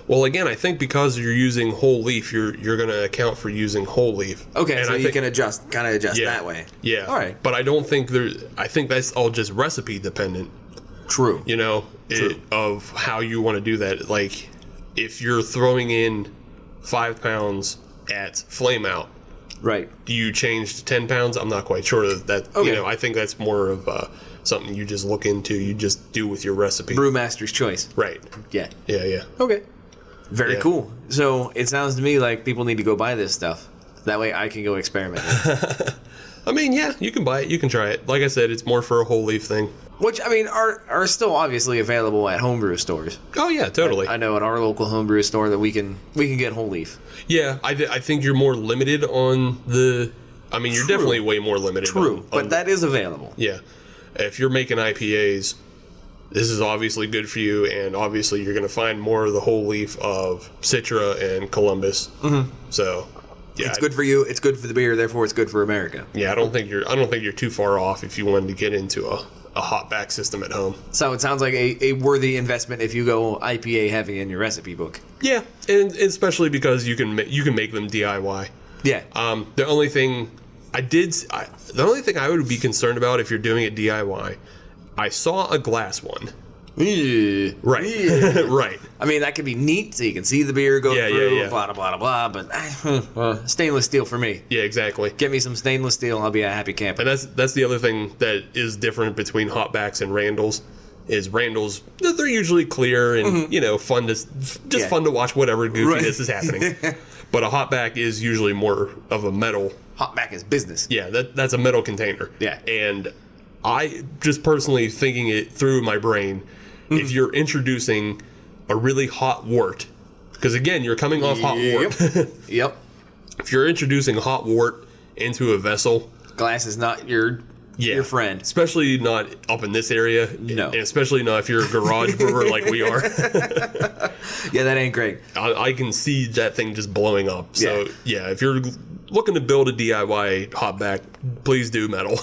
Well, again, I think because you're using whole leaf, you're going to account for using whole leaf. Okay, and so you can adjust that way. Yeah. All right. But I don't think I think that's all just recipe dependent. True. Of how you want to do that. Like, if you're throwing in 5 pounds at flame out, right? Do you change to 10 pounds? I'm not quite sure that. Okay. I think that's more of something you just look into. You just do with your recipe. Brewmaster's choice. Right. Yeah. Yeah. Okay. Very cool. So it sounds to me like people need to go buy this stuff. That way I can go experiment. I mean, yeah, you can buy it. You can try it. Like I said, it's more for a whole leaf thing. Which, I mean, are still obviously available at homebrew stores. Oh, yeah, totally. I know at our local homebrew store that we can get whole leaf. Yeah, I think you're more limited on the... I mean, you're definitely way more limited. True, but that is available. Yeah. If you're making IPAs, this is obviously good for you, and obviously you're going to find more of the whole leaf of Citra and Columbus. Mm-hmm. So... yeah, it's good for you. It's good for the beer. Therefore, it's good for America. Yeah, I don't think you're too far off if you wanted to get into a hopback system at home. So it sounds like a worthy investment if you go IPA heavy in your recipe book. Yeah, and especially because you can make them DIY. Yeah. The only thing I would be concerned about if you're doing it DIY, I saw a glass one. Yeah. Right. Yeah. Right. I mean, that could be neat, so you can see the beer go through, blah, blah, blah, blah, but stainless steel for me. Yeah, exactly. Get me some stainless steel, I'll be a happy camper. And that's the other thing that is different between hopbacks and Randalls. Is Randalls, they're usually clear and, fun to watch whatever goofiness is happening. But a hopback is usually more of a metal. Hopback is business. Yeah, that's a metal container. Yeah. And I just personally thinking it through my brain, if you're introducing a really hot wort, because again, you're coming off hot wort. Yep. If you're introducing hot wort into a vessel, glass is not your friend. Especially not up in this area. No. And especially not if you're a garage brewer like we are. Yeah, that ain't great. I can see that thing just blowing up. So, if you're looking to build a DIY hopback, please do metal.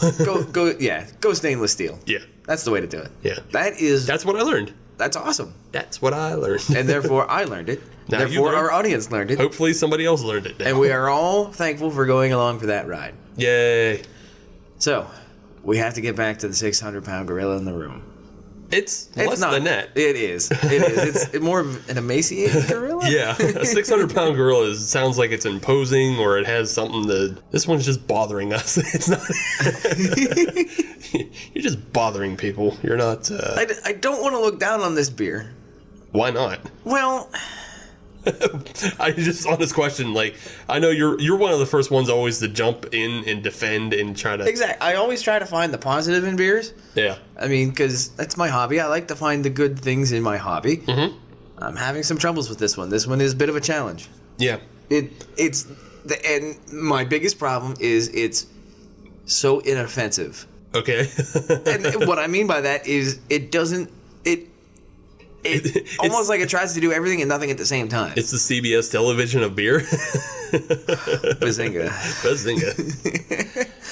Go stainless steel. Yeah. That's the way to do it. Yeah. That's what I learned. That's awesome. That's what I learned. And therefore I learned it. Now therefore our audience learned it. Hopefully somebody else learned it now. And we are all thankful for going along for that ride. Yay. So, we have to get back to the 600-pound gorilla in the room. It's less than that. It is. It's more of an emaciated gorilla? Yeah. A 600-pound gorilla sounds like it's imposing or it has something this one's just bothering us. It's not... You're just bothering people. You're not... I don't want to look down on this beer. Why not? Well... I just honest question. Like, I know you're one of the first ones always to jump in and defend and try to. Exactly. I always try to find the positive in beers. Yeah. I mean, because that's my hobby. I like to find the good things in my hobby. Mm-hmm. I'm having some troubles with this one. This one is a bit of a challenge. Yeah. And my biggest problem is it's so inoffensive. Okay. And what I mean by that is it doesn't. It's almost like it tries to do everything and nothing at the same time. It's the CBS television of beer. Bazinga.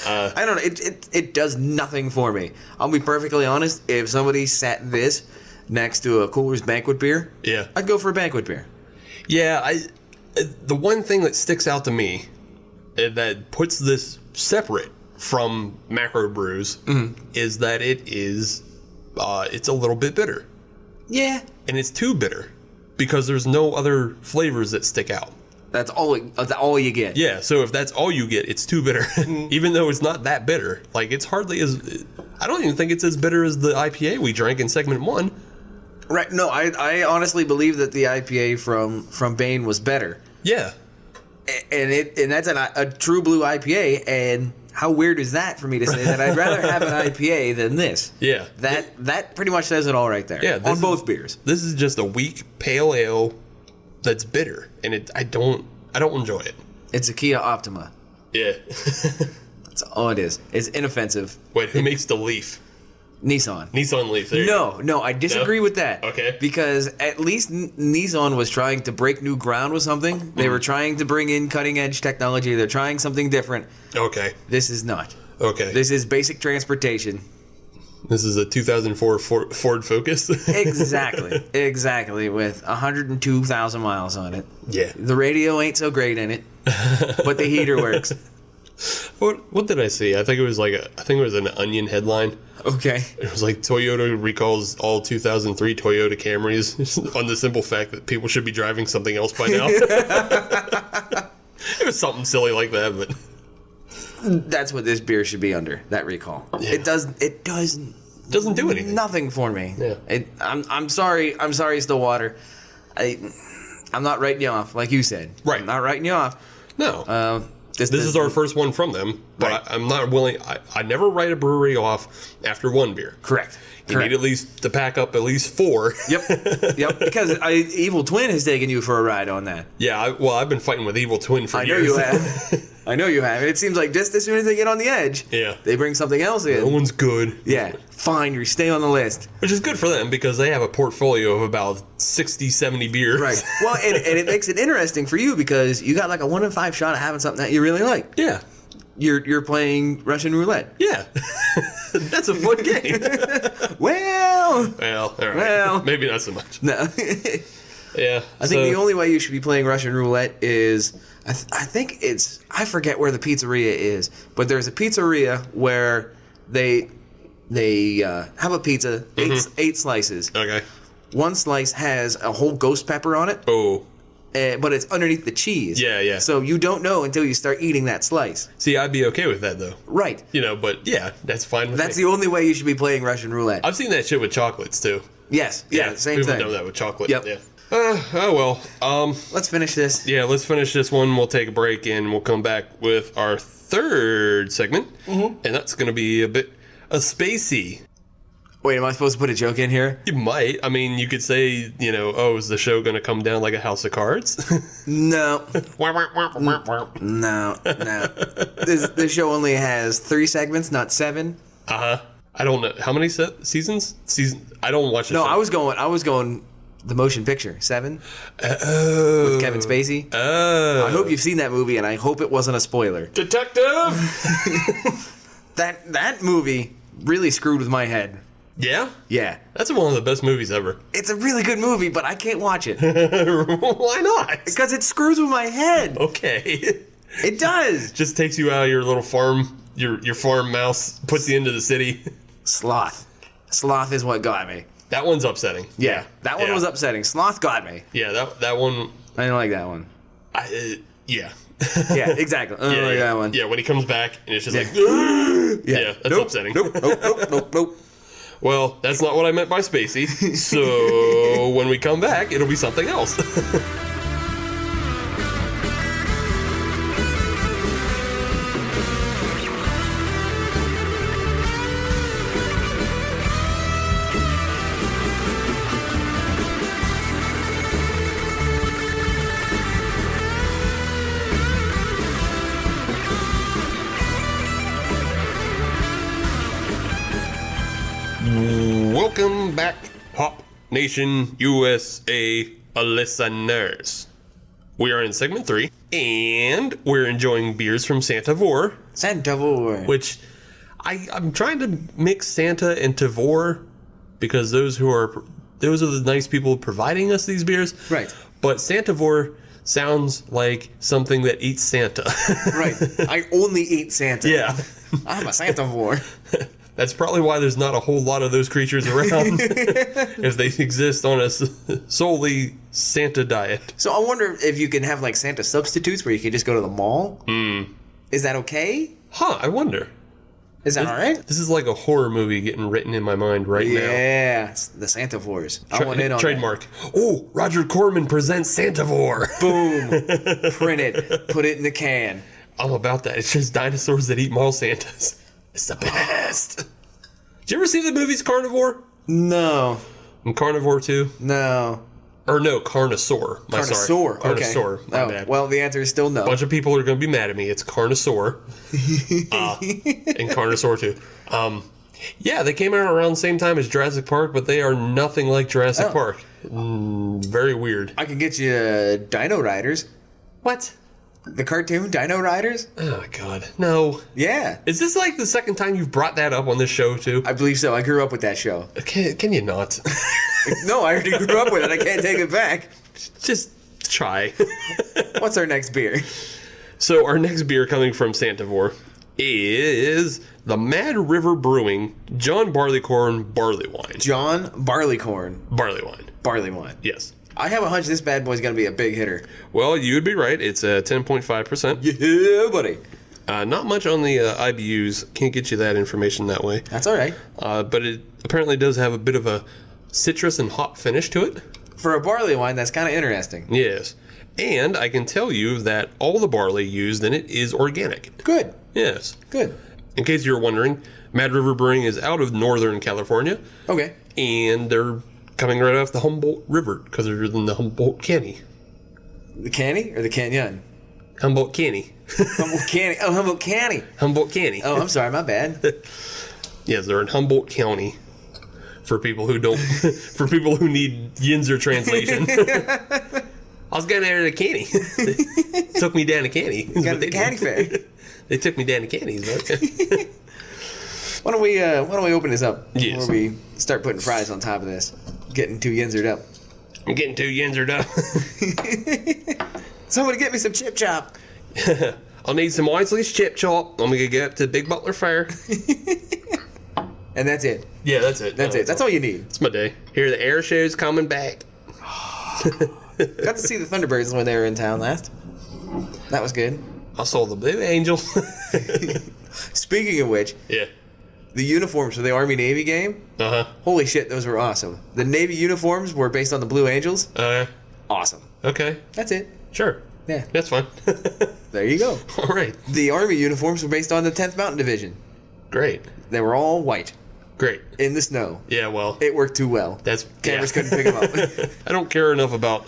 I don't know. It does nothing for me. I'll be perfectly honest. If somebody sat this next to a Coors Banquet beer, yeah, I'd go for a Banquet beer. Yeah, the one thing that sticks out to me that puts this separate from macro brews is that it's a little bit bitter. Yeah. And it's too bitter because there's no other flavors that stick out. That's all you get. Yeah, so if that's all you get, it's too bitter. Even though it's not that bitter. Like, it's hardly as... I don't even think it's as bitter as the IPA we drank in segment 1. Right. No, I honestly believe that the IPA from Bane was better. Yeah. And that's a true blue IPA, and... how weird is that for me to say that I'd rather have an IPA than this? Yeah. That pretty much says it all right there. Yeah. On both beers. This is just a weak pale ale that's bitter, and I don't enjoy it. It's a Kia Optima. Yeah. That's all it is. It's inoffensive. Wait, who makes the Leaf? Nissan. Nissan Leaf. There you go. No, I disagree with that. Okay. Because at least Nissan was trying to break new ground with something. They were trying to bring in cutting edge technology. They're trying something different. Okay. This is not. Okay. This is basic transportation. This is a 2004 Ford Focus. Exactly, with 102,000 miles on it. Yeah. The radio ain't so great in it, but the heater works. What did I see? I think it was an Onion headline. Okay. It was like Toyota recalls all 2003 Toyota Camrys on the simple fact that people should be driving something else by now. It was something silly like that, but that's what this beer should be under, that recall. Yeah. It doesn't do anything. Nothing for me. Yeah. I'm sorry, Stillwater. I'm not writing you off, like you said. Right. I'm not writing you off. No. This is our first one from them, but Right. I'm not willing. I never write a brewery off after one beer. Correct. You need at least to pack up at least 4. Yep. Because Evil Twin has taken you for a ride on that. Yeah, I've been fighting with Evil Twin for I know years. you have. I know you have. It seems like just as soon as they get on the edge, Yeah. they bring something else in. No one's good. Yeah. Fine, you stay on the list. Which is good for them because they have a portfolio of about 60, 70 beers. Right. Well, and it makes it interesting for you because you got like a 1 in 5 shot of having something that you really like. Yeah. You're playing Russian roulette. Yeah. That's a fun game. Well, Well, all right. Well. Maybe not so much. no. Yeah. I think the only way you should be playing Russian roulette is I think it's I forget where the pizzeria is, but there's a pizzeria where they have a pizza, 8 slices. Okay. One slice has a whole ghost pepper on it, Oh. but it's underneath the cheese. Yeah. So you don't know until you start eating that slice. See, I'd be okay with that though. Right. But yeah, that's fine with That's me. the only way you should be playing Russian roulette. I've seen that shit with chocolates too. Yes. Yeah. Same People thing. know that with chocolate. Yep. Yeah. Oh well. Let's finish this. Yeah, let's finish this one. We'll take a break and we'll come back with our third segment, and that's going to be a spacey. Wait, am I supposed to put a joke in here? You might. I mean, you could say, is the show going to come down like a house of cards? No. No. This show only has 3 segments, not 7. I don't know how many seasons. I don't watch. No, show. I was going the motion picture 7 Oh. with Kevin Spacey. Oh. I hope you've seen that movie, and I hope it wasn't a spoiler. Detective. That movie really screwed with my head. Yeah. Yeah, That's one of the best movies ever. it's a really good movie, but I can't watch it Why not? because it screws with my head. Okay. It does. Just takes you out of your little farm. Your farm mouse puts you into the city. Sloth is what got me. That one's upsetting. Yeah, that one Yeah. was upsetting. Sloth got me. Yeah, that one. I didn't like that one. Yeah. Yeah, exactly. I didn't like that one. Yeah, when he comes back and it's just Yeah. like, yeah, that's Nope. upsetting. Nope. Well, that's not what I meant by spacey. So when we come back, it'll be something else. Welcome back, Hop Nation USA listeners. We are in segment 3, and we're enjoying beers from Tavour, Tavour. which I'm trying to mix Santa and Tavour because those are the nice people providing us these beers. Right. But Tavour sounds like something that eats Santa. Right. I only eat Santa. Yeah. I'm a Tavour. That's probably why there's not a whole lot of those creatures around if they exist on a solely Santa diet. So I wonder if you can have like Santa substitutes where you can just go to the mall. Is that okay? Huh, I wonder. Is that all right? This is like a horror movie getting written in my mind right now. Yeah, the Tavours. I want in on Trademark. Oh, Roger Corman presents Tavour. That. Boom. Print it. Put it in the can. I'm about that. It's just dinosaurs that eat mall Santas. It's the best. Did you ever see the movies Carnivore? No. And Carnivore 2? No. Or no, Carnosaur. Carnosaur. Okay. Carnosaur. My bad. Well, the answer is still no. A bunch of people are going to be mad at me. It's Carnosaur. And Carnosaur too. Yeah, they came out around the same time as Jurassic Park, but they are nothing like Jurassic Park. Very weird. I can get you Dino Riders. What? The cartoon Dino Riders? Oh, God. No. Yeah. Is this like the second time you've brought that up on this show, too? I believe so. I grew up with that show. Can you not? No, I already grew up with it. I can't take it back. Just try. What's our next beer? So our next beer coming from Tavour is the Mad River Brewing John Barleycorn Barleyewine. John Barleycorn. Barleyewine. Barleyewine. Yes. I have a hunch this bad boy's going to be a big hitter. Well, you would be right. It's 10.5%. Yeah, buddy. Not much on the IBUs. Can't get you that information that way. That's all right. But it apparently does have a bit of a citrus and hop finish to it. For a barley wine, that's kind of interesting. Yes. And I can tell you that all the barley used in it is organic. Good. Yes. Good. In case you're wondering, Mad River Brewing is out of Northern California. Okay. And they're coming right off the Humboldt River because they're in the Humboldt Canny. The canny or the canyon? Humboldt Canny. Humboldt Canny. Oh, Humboldt Canny. Humboldt Canny. Oh, I'm sorry. My bad. Yes, they're in Humboldt County. For people who don't, for people who need Yinzer translation. I was going there to Canny. They took me down to Canny. Got the Canny Fair. They took me down to Canny's. Why don't we open this up Yes. before we start putting fries on top of this? Getting too Yinzered up. I'm getting too Yinzered up. Somebody get me some chip chop. I'll need some Wisely's chip chop. I'm gonna get up to Big Butler Fair. And that's it. Yeah, that's it. That's it. That's all you need. It's my day. Here, the air show's coming back. Got to see the Thunderbirds when they were in town last. That was good. I saw the Blue Angels. Speaking of which, Yeah. the uniforms for the Army-Navy game, holy shit, those were awesome. The Navy uniforms were based on the Blue Angels. Awesome. Okay. That's it. Sure. Yeah. That's fine. There you go. All right. The Army uniforms were based on the 10th Mountain Division. Great. They were all white Great. in the snow. Yeah, well. It worked too well. That's Cameras couldn't pick them up. I don't care enough about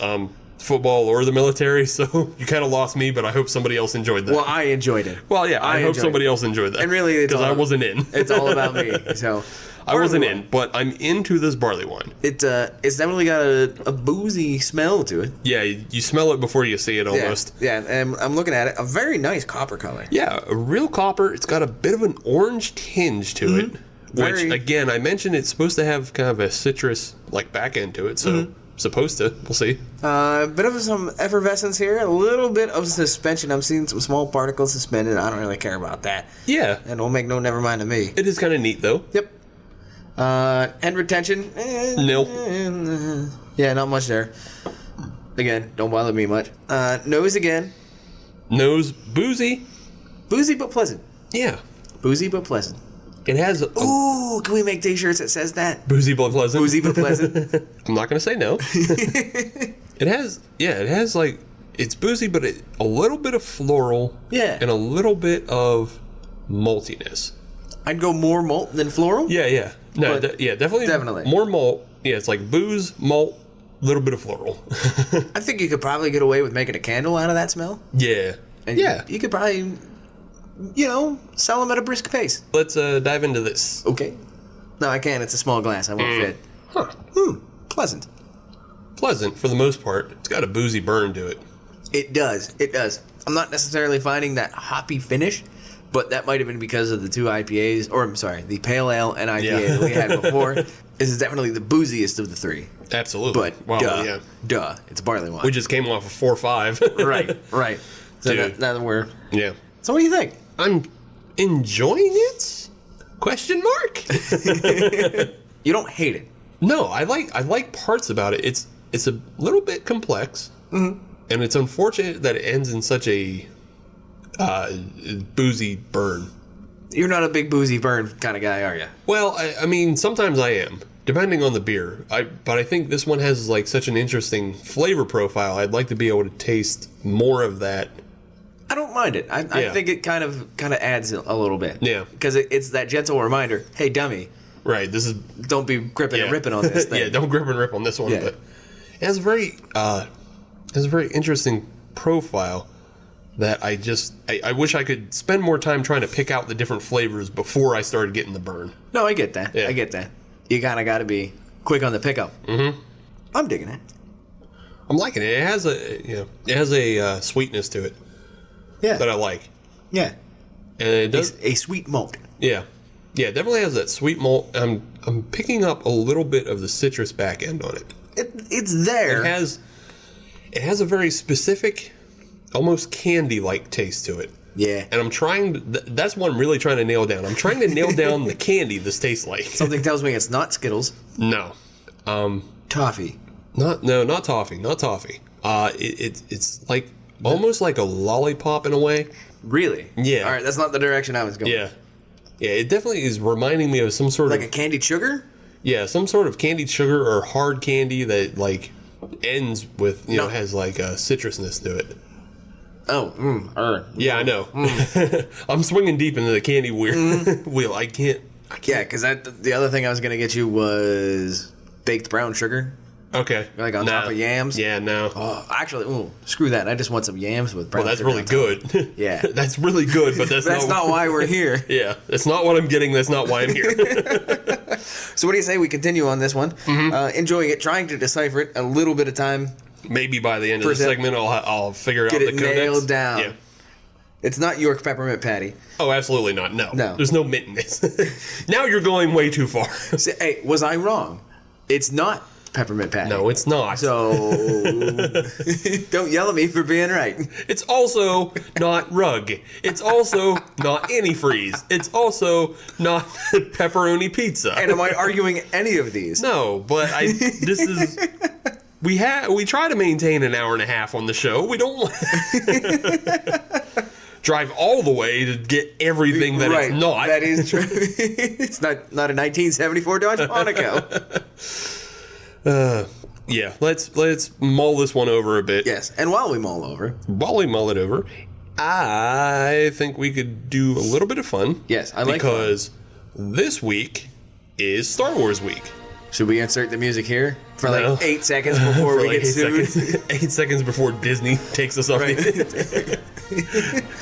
football or the military, so you kind of lost me, but I hope somebody else enjoyed that. Well, I enjoyed it. Well, yeah, I hope enjoyed somebody it. else enjoyed that. And really, because I wasn't in. It's all about me. So I wasn't barley in, but I'm into this barley wine. It's definitely got a boozy smell to it. Yeah, you smell it before you see it almost. Yeah, and I'm looking at it. A very nice copper color. Yeah, a real copper. It's got a bit of an orange tinge to it. Which, again, I mentioned it's supposed to have kind of a citrus like back end to it, so supposed to. We'll see. A bit of some effervescence here, a little bit of suspension. I'm seeing some small particles suspended. I don't really care about that. Yeah. And it'll make no never mind to me. It is kind of neat, though. Yep. End retention. Nil. Yeah, not much there. Again, don't bother me much. Nose again. Nose boozy. Boozy but pleasant. Yeah. Boozy but pleasant. It has Ooh, can we make t-shirts that says that? boozy but pleasant. Boozy but pleasant. I'm not going to say no. It has like, it's boozy, but a little bit of floral. Yeah. And a little bit of maltiness. I'd go more malt than floral. Yeah. No, But definitely. More malt. Yeah, it's like booze, malt, little bit of floral. I think you could probably get away with making a candle out of that smell. Yeah. And you could probably, sell them at a brisk pace. Let's dive into this. Okay. No, I can't. It's a small glass. I won't fit. Huh. Pleasant. Pleasant for the most part. It's got a boozy burn to it. It does. It does. I'm not necessarily finding that hoppy finish, but that might have been because of the two IPAs, or I'm sorry, the Pale Ale and IPA that we had before. This is definitely the booziest of the three. Absolutely. But duh, it's barley wine. We just came off of 4-5. right. So Dude. now that we're... Yeah. So what do you think? I'm enjoying it? Question mark? You don't hate it. No, I like parts about it. It's a little bit complex, and it's unfortunate that it ends in such a boozy burn. You're not a big boozy burn kind of guy, are you? Well, I mean, sometimes I am, depending on the beer. But I think this one has like such an interesting flavor profile. I'd like to be able to taste more of that. I don't mind it. I think it kind of adds a little bit. Yeah. Because it's that gentle reminder, hey, dummy. Right, this is... Don't be gripping and ripping on this thing. Yeah, don't grip and rip on this one. Yeah. But It has a very interesting profile that I wish I could spend more time trying to pick out the different flavors before I started getting the burn. No, I get that. Yeah. I get that. You kind of got to be quick on the pickup. Mm-hmm. I'm digging it. I'm liking it. It has a sweetness to it. Yeah. That I like. Yeah. And it does A sweet malt. Yeah. Yeah, it definitely has that sweet malt. I'm picking up a little bit of the citrus back end on it. It's there. It has a very specific, almost candy-like taste to it. Yeah. And I'm trying that's what I'm really trying to nail down. I'm trying to nail down the candy this tastes like. Something tells me it's not Skittles. No. Toffee. Not toffee. Not toffee. It's like almost like a lollipop in a way. Really? Yeah. All right, that's not the direction I was going. Yeah. Yeah, it definitely is reminding me of some sort Like of a candied sugar? Yeah, some sort of candied sugar or hard candy that like ends with has like a citrusness to it. Oh, yeah, I know. I'm swinging deep into the candy wheel. I can't. Yeah, because the other thing I was gonna get you was baked brown sugar, Okay. like on top of yams. Yeah, no. Oh, actually, screw that. I just want some yams with brown Well, that's sugar. really good. Yeah. That's really good, but that's not why we're here. Yeah, that's not what I'm getting. That's not why I'm here. So what do you say we continue on this one? Enjoying it, trying to decipher it, a little bit of time. Maybe by the end of the segment, I'll figure out Get the it codex. nailed down. Yeah. It's not York peppermint patty. Oh, absolutely not. No. No. There's no mint in this. Now you're going way too far. Hey, was I wrong? It's not peppermint patty. No, it's not. So don't yell at me for being right. It's also not rug. It's also not antifreeze. It's also not pepperoni pizza. And am I arguing any of these? No, but this is we try to maintain an hour and a half on the show. We don't want drive all the way to get everything that right. it's not. That is true. It's not a 1974 Dodge Monaco. Yeah, let's mull this one over a bit. Yes, and while we mull it over, I think we could do a little bit of fun. Yes, I like because this week is Star Wars week. Should we insert the music here for No. like 8 seconds before we get sued? 8 seconds before Disney takes us off. Right.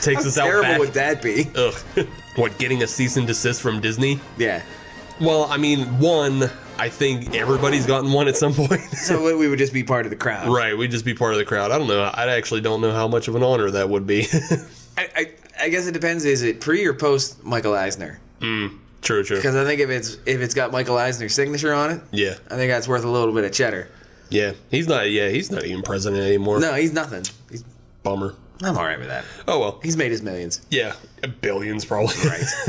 Takes us out Terrible back. would that be? Ugh. What, getting a cease and desist from Disney? Yeah. Well, I mean, one, I think everybody's gotten one at some point. So we would just be part of the crowd. Right, we'd just be part of the crowd. I don't know. I actually don't know how much of an honor that would be. I guess it depends. Is it pre or post Michael Eisner? True. Because I think if it's got Michael Eisner's signature on it, Yeah. I think that's worth a little bit of cheddar. Yeah. He's not even president anymore. No, he's nothing. Bummer. I'm all right with that. Oh, well. He's made his millions. Yeah. Billions, probably.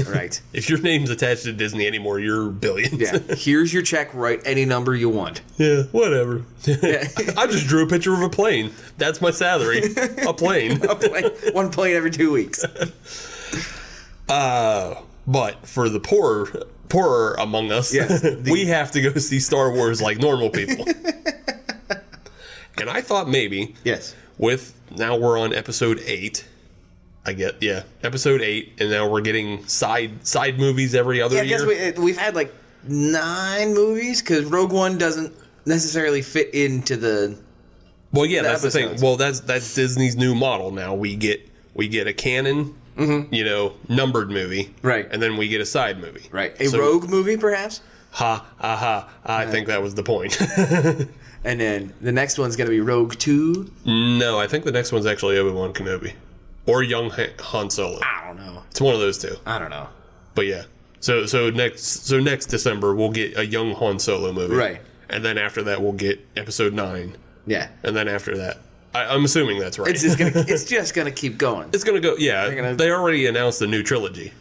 Right. If your name's attached to Disney anymore, you're billions. Yeah. Here's your check. Write any number you want. Yeah, whatever. Yeah. I just drew a picture of a plane. That's my salary. A plane. One plane every 2 weeks. But for the poorer among us, Yes, we have to go see Star Wars like normal people. And I thought maybe, Yes. now we're on episode 8. Episode 8, and now we're getting side movies every other Yeah, I year. guess we've had like 9 movies because Rogue One doesn't necessarily fit into the. Well, yeah, that's the episodes. thing. Well, that's Disney's new model now. We get a canon, numbered movie, Right. and then we get a side movie, Right. A Rogue movie, perhaps? I think that was the point. And then the next one's going to be Rogue 2. No, I think the next one's actually Obi-Wan Kenobi. Or young Han Solo. I don't know. It's one of those two. I don't know. But yeah. So next December we'll get a young Han Solo movie. Right. And then after that we'll get episode 9. Yeah. And then after that. I'm assuming that's right. It's just gonna keep going. It's gonna go, yeah. They already announced a new trilogy.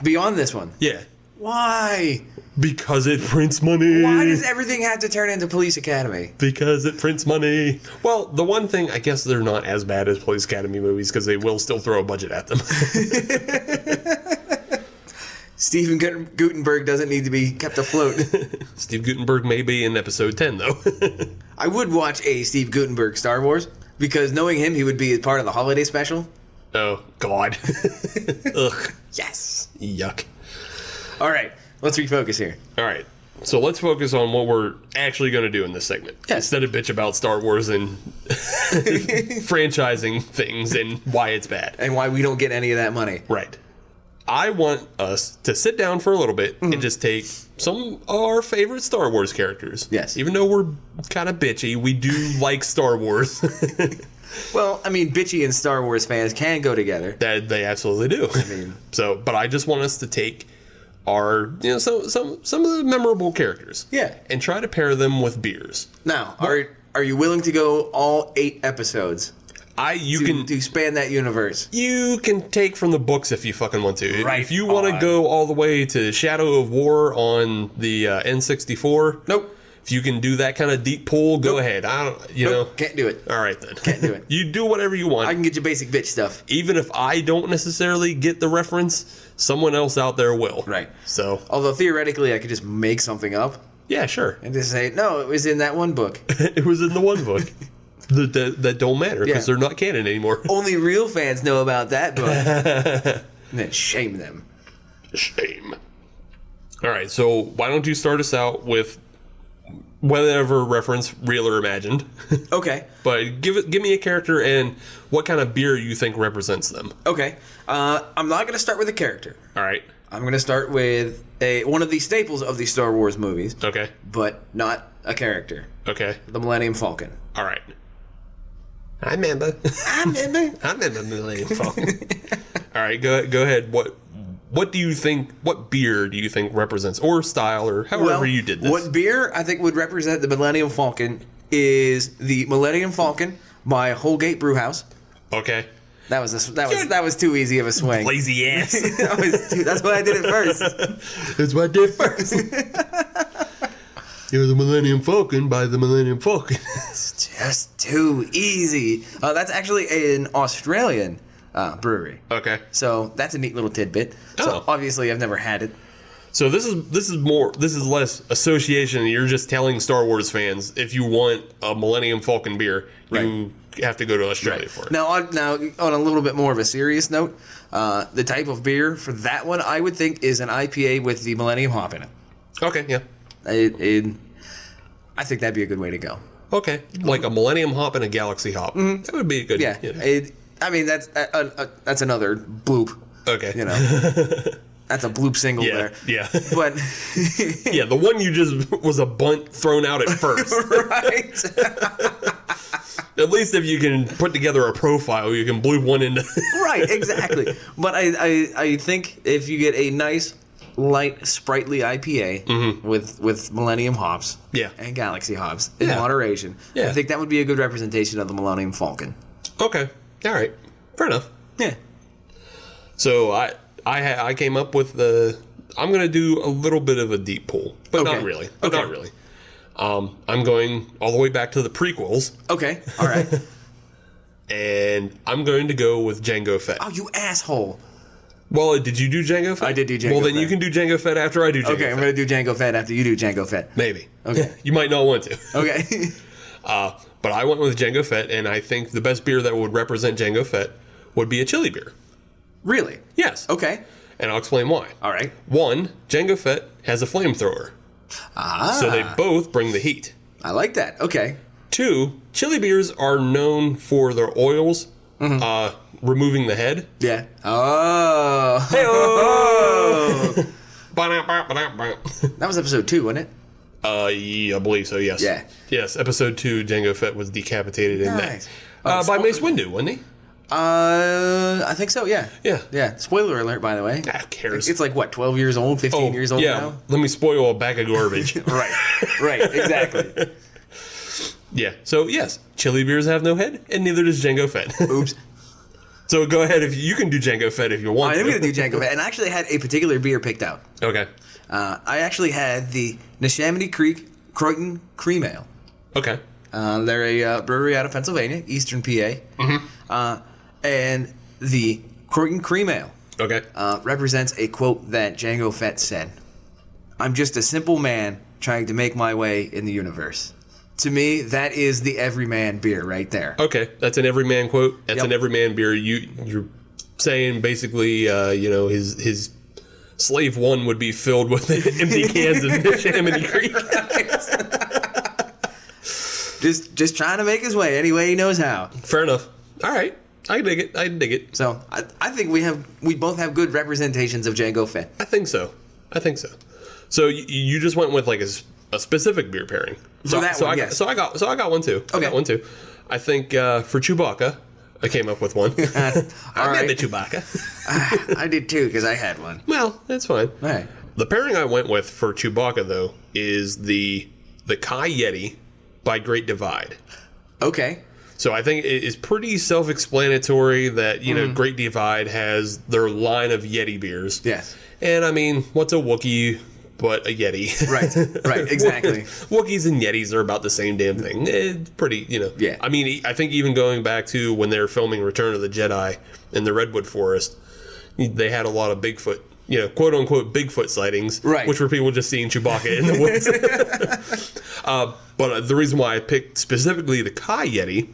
Beyond this one. Yeah. Why? Because it prints money. Why does everything have to turn into Police Academy? Because it prints money. Well, the one thing, I guess they're not as bad as Police Academy movies because they will still throw a budget at them. Steven Gutenberg doesn't need to be kept afloat. Steve Gutenberg may be in episode 10, though. I would watch a Steve Gutenberg Star Wars because knowing him, he would be part of the holiday special. Oh, God. Ugh. Yes. Yuck. All right. Let's refocus here. All right. So let's focus on what we're actually going to do in this segment. Yes. Instead of bitch about Star Wars and franchising things and why it's bad. And why we don't get any of that money. Right. I want us to sit down for a little bit and just take some of our favorite Star Wars characters. Yes. Even though we're kind of bitchy, we do like Star Wars. Well, I mean, bitchy and Star Wars fans can go together. That they absolutely do. I mean, but I just want us to take our, some of the memorable characters. Yeah. And try to pair them with beers. Now, are you willing to go all 8 episodes? To span that universe. You can take from the books if you fucking want to. Right. If you want to go all the way to Shadow of War on the N64, Nope. If you can do that kind of deep pull, go ahead. Can't do it. All right then. Can't do it. You do whatever you want. I can get you basic bitch stuff. Even if I don't necessarily get the reference, someone else out there will. Right. So. Although theoretically, I could just make something up. Yeah, sure. And just say, no, it was in that one book. It was in the one book. that don't matter because Yeah. they're not canon anymore. Only real fans know about that book. And then shame them. Shame. All right, so why don't you start us out with whatever reference, real or imagined. Okay. But give me a character and what kind of beer you think represents them. Okay. I'm not going to start with a character. All right. I'm going to start with one of the staples of the Star Wars movies. Okay. But not a character. Okay. The Millennium Falcon. All right. I remember. I remember. I remember Millennium Falcon. All right, go ahead. What do you think? What beer do you think represents, or style, or however you did this? What beer I think would represent the Millennium Falcon is the Millennium Falcon by Holgate Brewhouse. Okay. That was too easy of a swing. Lazy ass. That's why I did it first. That's what I did first. It was the Millennium Falcon by the Millennium Falcon. It's just too easy. That's actually an Australian brewery. Okay. So that's a neat little tidbit. So obviously I've never had it. So this is less association. You're just telling Star Wars fans if you want a Millennium Falcon beer, you have to go to Australia for it. Now on a little bit more of a serious note, the type of beer for that one I would think is an IPA with the Millennium hop in it. Okay, yeah. I think that'd be a good way to go. Okay, like a Millennium hop and a Galaxy hop. Mm-hmm. That would be a good. Yeah. I mean that's another bloop. Okay. You know. That's a bloop single there. Yeah. But yeah, the one you just was a bunt thrown out at first. Right. At least if you can put together a profile, you can bloop one into. Right, exactly. But I think if you get a nice, light, sprightly IPA with Millennium hops and Galaxy hops in moderation, I think that would be a good representation of the Millennium Falcon. Okay. All right. Fair enough. Yeah. So I came up with I'm going to do a little bit of a deep pull, but not really. Not really. I'm going all the way back to the prequels. Okay. All right. And I'm going to go with Jango Fett. Oh, you asshole. Well, did you do Jango Fett? I did do Jango Fett. Well, then you can do Jango Fett after I do Jango Fett. Okay, I'm going to do Jango Fett after you do Jango Fett. Maybe. Okay. You might not want to. Okay. But I went with Jango Fett, and I think the best beer that would represent Jango Fett would be a chili beer. Really? Yes. Okay. And I'll explain why. All right. 1, Jango Fett has a flamethrower. So they both bring the heat. I like that. Okay. 2, chili beers are known for their oils removing the head. Yeah. Oh. Hey-oh! That was episode 2, wasn't it? Yeah, I believe so, yes. Yeah. Yes, episode 2, Jango Fett was decapitated in Nice. that. By Mace Windu, wasn't he? I think so, yeah. Yeah. Yeah. Spoiler alert, by the way. Who cares? It's like, what, 12 years old, 15 years old now? Let me spoil a bag of garbage. Right, exactly. Yeah, so yes, chili beers have no head, and neither does Jango Fett. Oops. So go ahead, if you can do Jango Fett if you want I to. am going to do Jango Fett, and I actually had a particular beer picked out. Okay. I actually had the Neshaminy Creek Croydon Cream Ale. Okay. They're a brewery out of Pennsylvania, Eastern PA. And the Croydon Cream Ale represents a quote that Jango Fett said. "I'm just a simple man trying to make my way in the universe." To me, that is the everyman beer right there. Okay, that's an everyman quote. That's an everyman beer. You're saying basically, his Slave 1 would be filled with empty cans of Chamonix Creek. Just trying to make his way any way he knows how. Fair enough. All right. I dig it. So I think we both have good representations of Django Fett. I think so. So you just went with like a specific beer pairing. Yes. So I got one too. Okay. I got one too. I think for Chewbacca, I came up with one. I right. did the Chewbacca. I did too, because I had one. Well, that's fine. All right. The pairing I went with for Chewbacca though is the Kai Yeti by Great Divide. Okay. So I think it is pretty self-explanatory that, Great Divide has their line of Yeti beers. Yes. And I mean, what's a Wookiee but a Yeti? Right, exactly. Wookiees and Yetis are about the same damn thing. It's pretty, Yeah. I mean, I think even going back to when they were filming Return of the Jedi in the Redwood Forest, they had a lot of Bigfoot, quote-unquote Bigfoot sightings, right. which were people just seeing Chewbacca in the woods. But the reason why I picked specifically the Kai Yeti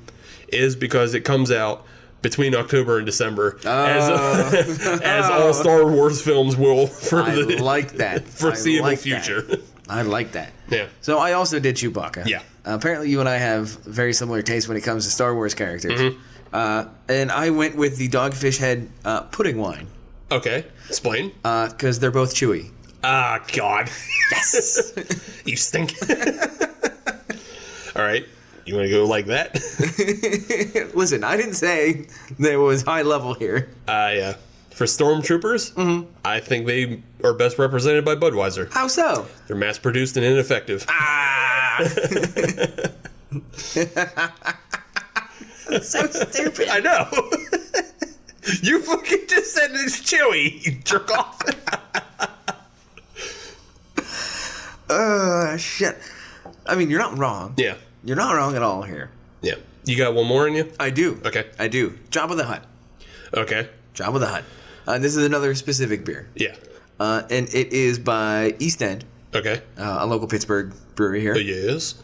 is because it comes out between October and December, as all Star Wars films will for the like that. foreseeable future. I like that. Yeah. So I also did Chewbacca. Yeah. Apparently you and I have very similar tastes when it comes to Star Wars characters. Mm-hmm. And I went with the Dogfish Head pudding wine. Okay, explain. Because they're both chewy. Ah, God. Yes. You stink. All right. You want to go like that? Listen, I didn't say there was high level here. Yeah. For Stormtroopers, I think they are best represented by Budweiser. How so? They're mass-produced and ineffective. That's so stupid. I know. You fucking just said it's chewy, you jerk off. Shit. I mean, you're not wrong. Yeah. You're not wrong at all here. Yeah. You got one more in you? I do. Okay. I do. Jabba the Hutt. Okay. Jabba the Hutt. This is another specific beer. Yeah. And it is by East End, Okay. a local Pittsburgh brewery here. Yes.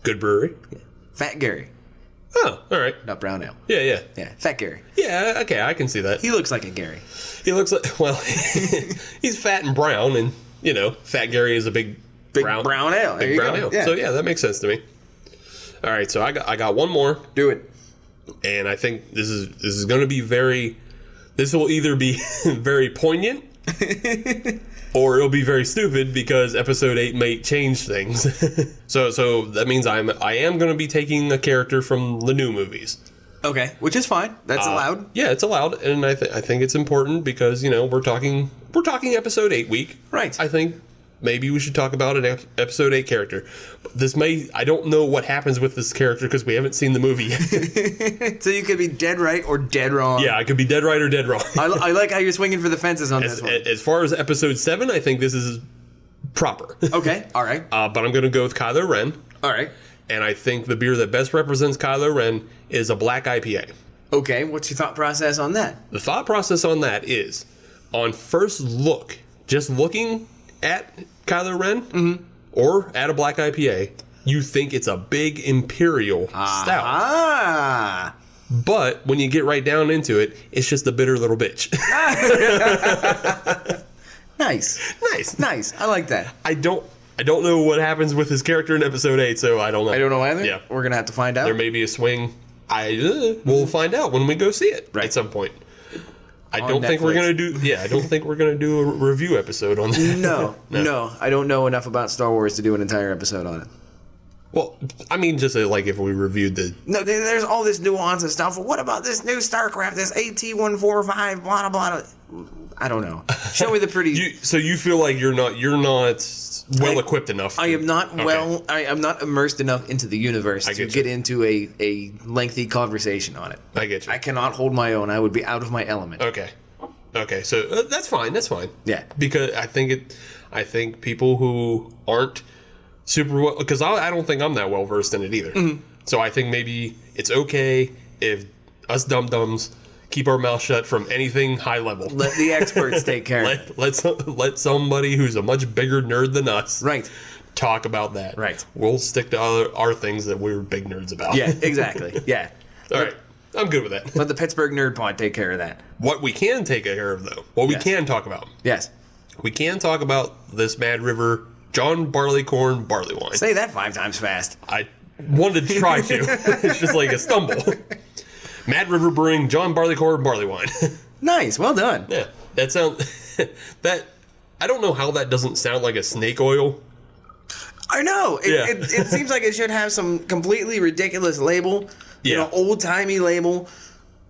Good brewery. Fat Gary. Oh, all right. Not brown ale. Yeah. Yeah, Fat Gary. Yeah, okay, I can see that. He looks like a Gary. He looks like, well, he's fat and brown, and, Fat Gary is a big brown ale. Big brown ale. Yeah. So, yeah, that makes sense to me. All right, so I got one more. Do it. And I think this is going to be this will either be very poignant or it'll be very stupid because episode 8 may change things. so that means I am going to be taking a character from the new movies. Okay, which is fine. That's allowed. Yeah, it's allowed, and I think it's important because we're talking episode 8 week. Right. I think maybe we should talk about an episode 8 character. I don't know what happens with this character because we haven't seen the movie yet. So you could be dead right or dead wrong. Yeah, I could be dead right or dead wrong. I like how you're swinging for the fences on this one. As far as episode 7, I think this is proper. Okay, all right. But I'm going to go with Kylo Ren. All right. And I think the beer that best represents Kylo Ren is a black IPA. Okay, what's your thought process on that? The thought process on that is, on first look, just looking at Kylo Ren or at a black IPA, you think it's a big imperial stout. Ah. But when you get right down into it, it's just a bitter little bitch. Nice. I like that. I don't know what happens with his character in episode 8, so I don't know. I don't know either. Yeah. We're going to have to find out. There may be a swing. We'll find out when we go see it at some point. I don't think we're gonna do a review episode on that. No. I don't know enough about Star Wars to do an entire episode on it. Well, I mean, just like if we reviewed the... No, there's all this nuance and stuff. What about this new StarCraft, this AT-145, blah, blah, blah. I don't know. Show me the pretty... So you feel like you're not well equipped enough. I am not I am not immersed enough into the universe to get into a lengthy conversation on it. I get you. I cannot hold my own. I would be out of my element. Okay. So that's fine. Yeah. Because I think people who aren't super well, because I don't think I'm that well versed in it either. Mm-hmm. So I think maybe it's okay if us dum-dums keep our mouth shut from anything high level. Let the experts take care of it. Let somebody who's a much bigger nerd than us talk about that. Right. We'll stick to our things that we're big nerds about. Yeah, exactly. Yeah. All right. I'm good with that. Let the Pittsburgh Nerd Pod take care of that. What we can take care of, though, what we can talk about. Yes. we can talk about this Mad River John Barleycorn barley wine. Say that 5 times fast. I wanted to try to. It's just like a stumble. Mad River Brewing John Barleycorn barley wine. Nice. Well done. Yeah, that sounds... that... I don't know how that doesn't sound like a snake oil. I know. It seems like it should have some completely ridiculous label. Yeah. You know, old-timey label.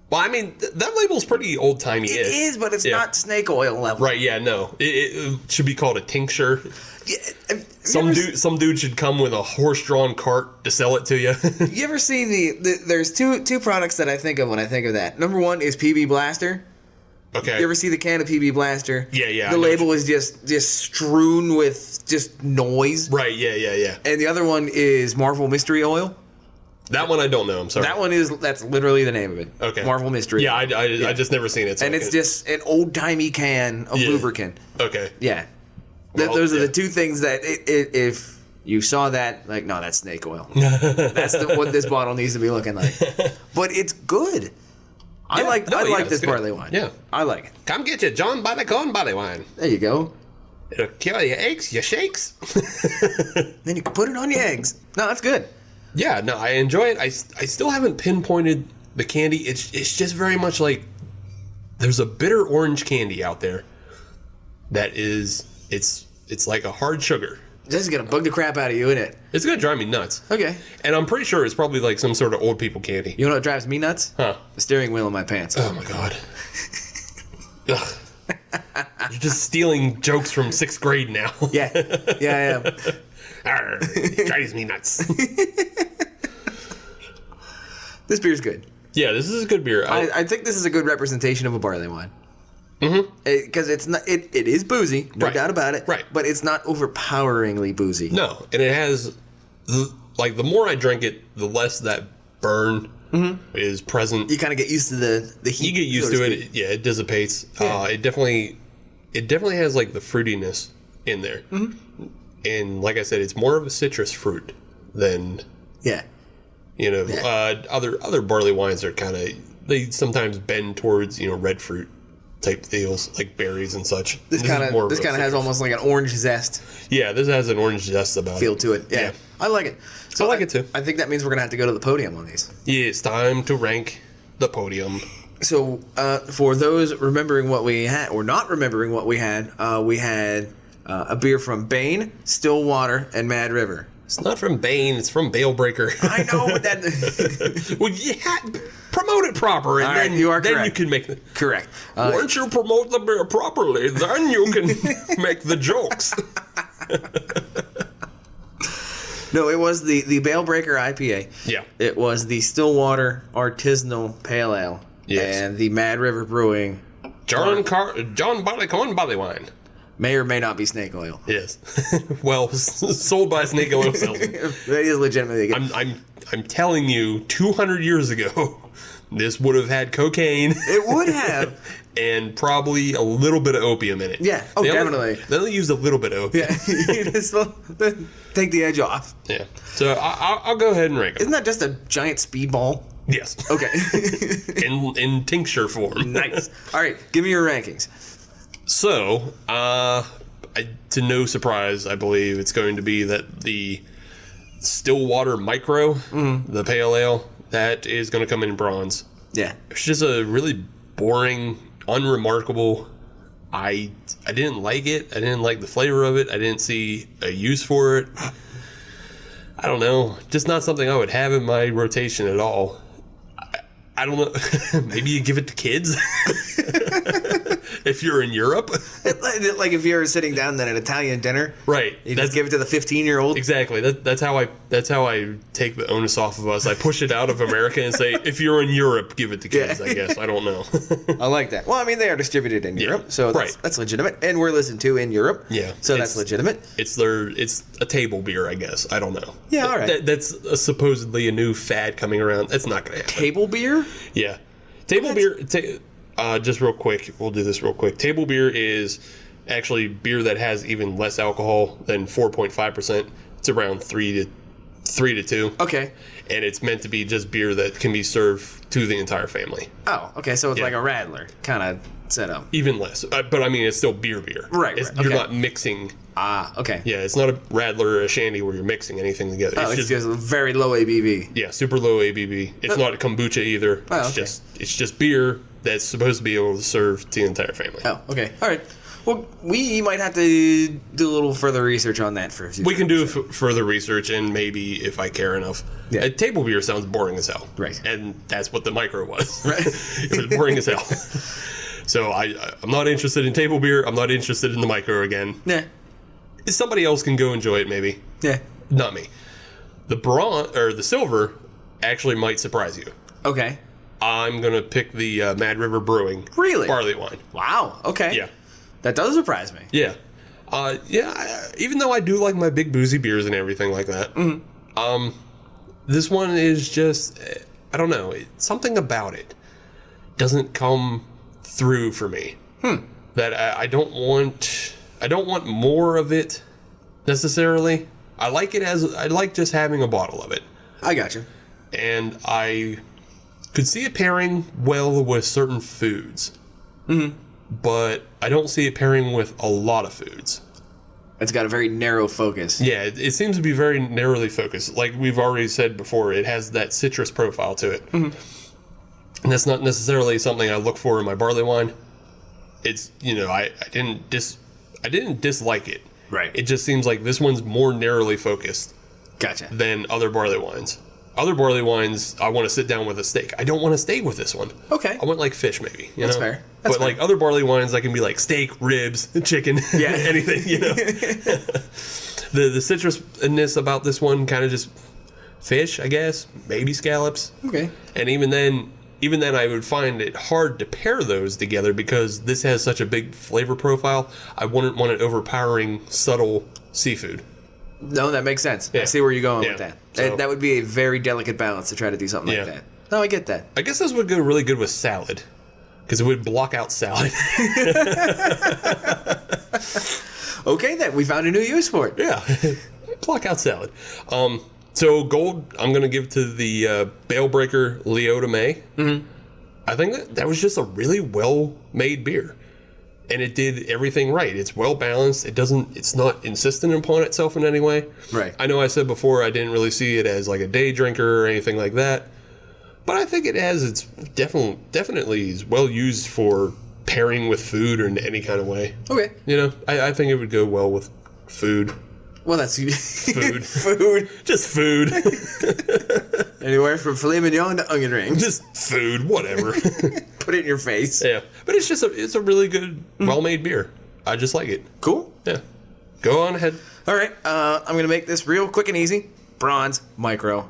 Well, I mean, that label's pretty old-timey. It is, but it's not snake oil level. Right, yeah, no. It should be called a tincture. Yeah, Some dude should come with a horse-drawn cart to sell it to you. You ever see there's two products that I think of when I think of that. Number one is PB Blaster. Okay. You ever see the can of PB Blaster? Yeah. The label is just strewn with just noise. Right, yeah. And the other one is Marvel Mystery Oil. That one I don't know, I'm sorry. That's literally the name of it. Okay. Marvel Mystery. Yeah, I just never seen it. So and it's just an old-timey can of lubricant. Okay. Yeah. Well, Those are the two things that if you saw that, like, no, that's snake oil. That's what this bottle needs to be looking like. But it's good. I like this barley wine. Yeah. I like it. Come get your John Barleycorn barley wine. There you go. It'll kill your eggs, your shakes. Then you can put it on your eggs. No, that's good. Yeah, no, I enjoy it. I still haven't pinpointed the candy. It's just very much like there's a bitter orange candy out there that is it's like a hard sugar. This is gonna bug the crap out of you, isn't it? It's gonna drive me nuts. Okay. And I'm pretty sure it's probably like some sort of old people candy. You know what drives me nuts? Huh. The steering wheel in my pants. Oh my god. Ugh. You're just stealing jokes from 6th grade now. Yeah, I am. Arr, it drives me nuts. This beer's good. Yeah, this is a good beer. I think this is a good representation of a barley wine. Mm-hmm. Because it's not. It is boozy, no doubt about it. Right. But it's not overpoweringly boozy. No, and it has the more I drink it, the less that burn is present. You kind of get used to the heat. You get used to it. Yeah, it dissipates. Yeah. It definitely has like the fruitiness in there. Mm-hmm. And like I said, it's more of a citrus fruit than other barley wines are kind of, they sometimes bend towards red fruit type deals like berries and such. This kind of has almost like an orange zest. Yeah, this has an orange zest about feel it. to it. Yeah, I like it. So I like it too. I think that means we're gonna have to go to the podium on these. Yeah, it's time to rank the podium. So for those remembering what we had or not remembering what we had a beer from Bale, Stillwater, and Mad River. It's not from Bane, it's from Bale Breaker. I know, but that... Well, promote it proper, and then you can make it. Correct. Once you promote the beer properly, then you can make the jokes. No, it was the Bale Breaker IPA. Yeah. It was the Stillwater Artisanal Pale Ale. Yes. And the Mad River Brewing... John Barleycorn barley wine. May or may not be snake oil. Yes. Well, sold by snake oil salesman. That is legitimately good. I'm telling you, 200 years ago, this would have had cocaine. It would have. And probably a little bit of opium in it. Yeah. Oh, definitely. They only used a little bit of opium. Yeah. You just take the edge off. Yeah. So I'll go ahead and rank it. Isn't that just a giant speedball? Yes. Okay. in tincture form. Nice. All right. Give me your rankings. So, to no surprise, I believe it's going to be that the Stillwater Micro, the Pale Ale, that is going to come in bronze. Yeah. It's just a really boring, unremarkable. I didn't like it. I didn't like the flavor of it. I didn't see a use for it. I don't know. Just not something I would have in my rotation at all. I don't know. Maybe you give it to kids if you're in Europe. Like if you're sitting down at an Italian dinner, right? You just give it to the 15-year-old. Exactly. That's how I take the onus off of us. I push it out of America and say, if you're in Europe, give it to kids. I guess I don't know. I like that. Well, I mean, they are distributed in Europe, so that's legitimate, and we're listened to in Europe. Yeah, so that's legitimate. It's a table beer, I guess. I don't know. Yeah, all right. That's supposedly a new fad coming around. That's not going to happen. Table beer. Yeah. Table beer, just real quick, we'll do this real quick. Table beer is actually beer that has even less alcohol than 4.5%. It's around 3 to 2. Okay. And it's meant to be just beer that can be served to the entire family. Oh, okay, so it's like a Radler, kind of. setup. Even less. But I mean, it's still beer. Right, You're okay. not mixing. Okay. Yeah, it's not a Radler or a Shandy where you're mixing anything together. Oh, it's just a very low ABV. Yeah, super low ABV. It's not a kombucha either. Oh, It's just beer that's supposed to be able to serve to the entire family. Oh, okay. All right. Well, we might have to do a little further research on that for a few. We can do further research, and maybe if I care enough. Yeah. Table beer sounds boring as hell. Right. And that's what the micro was. Right. It was boring as hell. So I'm not interested in table beer. I'm not interested in the micro again. Yeah. Somebody else can go enjoy it, maybe. Yeah. Not me. The bronze or the silver actually might surprise you. Okay. I'm gonna pick the Mad River Brewing Really? barley wine. Wow. Okay. Yeah. That does surprise me. Yeah. Even though I do like my big boozy beers and everything like that, this one is just, I don't know, something about it doesn't come through for me. That I don't want more of it necessarily. I like just having a bottle of it. I gotcha. And I could see it pairing well with certain foods. But I don't see it pairing with a lot of foods. It's got a very narrow focus. Yeah, it seems to be very narrowly focused. Like we've already said before, it has that citrus profile to it. And that's not necessarily something I look for in my barley wine. It's, I didn't dislike it. Right. It just seems like this one's more narrowly focused Gotcha. than other barley wines. Other barley wines, I want to sit down with a steak. I don't want a steak with this one. Okay. I want like fish, maybe. That's know? fair. That's but fair. like other barley wines, I can be like steak, ribs, chicken, Yeah. anything. The citrusness about this one kind of just fish, I guess, maybe scallops. Okay. And even then, I would find it hard to pair those together because this has such a big flavor profile. I wouldn't want it overpowering subtle seafood. No, that makes sense. Yeah. I see where you're going Yeah. with that. So- That would be a very delicate balance to try to do something Yeah. like that. No, I get that. I guess this would go really good with salad because it would block out salad. Okay, then we found a new use for it. Yeah, block out salad. So gold, I'm gonna give to the Bale Breaker Leota May. I think that was just a really well-made beer, and it did everything right. It's well balanced. It's not insistent upon itself in any way. Right. I know I said before I didn't really see it as like a day drinker or anything like that, but I think it's definitely is well used for pairing with food or in any kind of way. Okay. I think it would go well with food. Well, that's Food. food. Just food. Anywhere from filet mignon to onion rings. Just food, whatever. Put it in your face. Yeah. But it's a really good, well-made beer. I just like it. Cool. Yeah. Go on ahead. All right. I'm going to make this real quick and easy. Bronze, micro.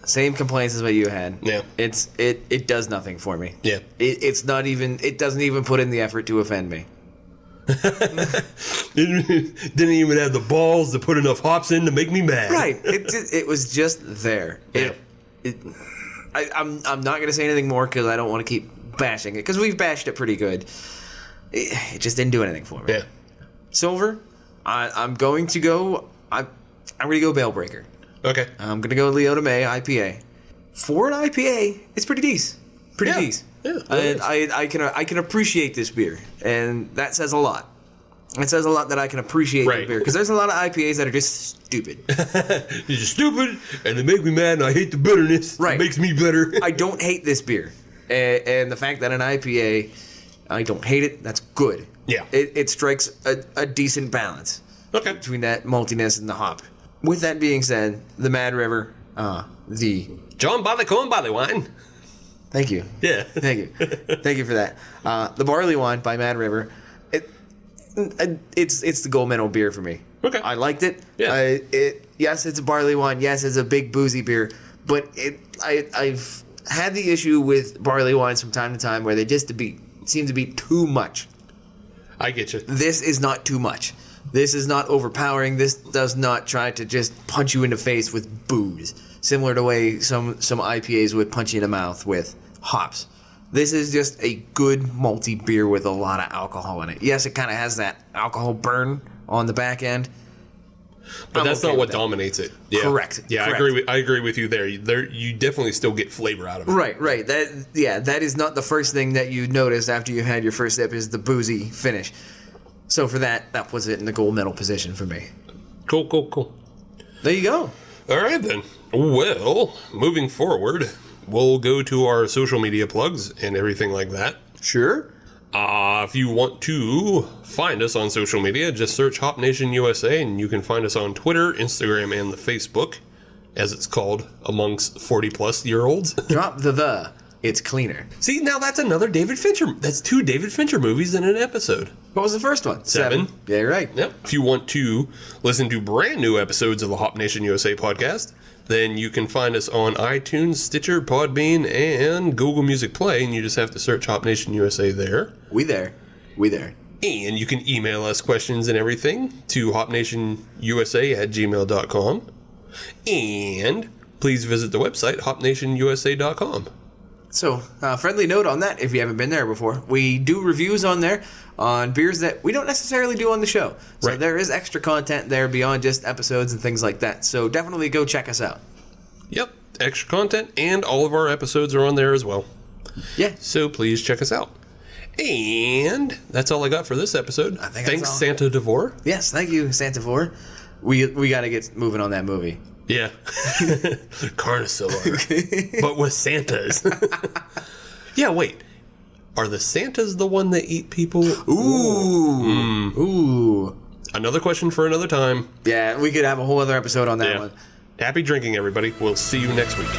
Same complaints as what you had. Yeah. It does nothing for me. Yeah. It doesn't even put in the effort to offend me. Didn't even have the balls to put enough hops in to make me mad. Right. It was just there. Yeah. I'm not going to say anything more because I don't want to keep bashing it because we've bashed it pretty good. It just didn't do anything for me. Yeah. Silver, I'm going to go. I'm going to go Bale Breaker. Okay. I'm going to go Leota May IPA. For an IPA, it's pretty decent. Pretty Yeah. decent. Yeah, And I can appreciate this beer, and that says a lot. It says a lot that I can appreciate Right. this beer because there's a lot of IPAs that are just stupid. You're just stupid, and they make me mad, and I hate the bitterness. Right. It makes me better. I don't hate this beer, and the fact that an IPA, I don't hate it. That's good. Yeah. It strikes a decent balance Okay. between that maltiness and the hop. With that being said, the Mad River, the John Barleycorn Barleyewine. thank you. Yeah. Thank you. Thank you for that. The Barleywine by Mad River. It's the gold medal beer for me. Okay. I liked it. Yeah. Yes, it's a barley wine. Yes, it's a big boozy beer. But I've had the issue with barley wines from time to time where they just seem to be too much. I get you. This is not too much. This is not overpowering. This does not try to just punch you in the face with booze, similar to the way some IPAs would punch you in the mouth with hops. This is just a good malty beer with a lot of alcohol in it. Yes, it kind of has that alcohol burn on the back end, But I'm that's okay not what with that. domates it. Yeah. Correct. Yeah, Correct. I agree with you there. You definitely still get flavor out of it. Right. That is not the first thing that you notice after you had your first sip is the boozy finish. So for that puts it in the gold medal position for me. Cool. There you go. All right, then. Well, moving forward, we'll go to our social media plugs and everything like that. Sure. If you want to find us on social media, just search Hop Nation USA, and you can find us on Twitter, Instagram, and the Facebook, as it's called amongst 40-plus-year-olds. Drop the. It's cleaner. See, now that's another David Fincher. That's 2 David Fincher movies in an episode. What was the first one? 7. Yeah, you're right. Yep. If you want to listen to brand new episodes of the Hop Nation USA podcast, then you can find us on iTunes, Stitcher, Podbean, and Google Music Play, and you just have to search Hop Nation USA there. We there. And you can email us questions and everything to hopnationusa@gmail.com. And please visit the website, hopnationusa.com. So, friendly note on that, if you haven't been there before, we do reviews on there on beers that we don't necessarily do on the show. So Right. there is extra content there beyond just episodes and things like that. So definitely go check us out. Yep, extra content, and all of our episodes are on there as well. Yeah. So please check us out. And that's all I got for this episode. I think that's Thanks, all. Santa Tavour. Yes, thank you, Tavour. We got to get moving on that movie. Yeah. Carnicillor. But with Santas. Yeah, wait. Are the Santas the one that eat people? Ooh. Another question for another time. Yeah, we could have a whole other episode on that one. Happy drinking, everybody. We'll see you next week.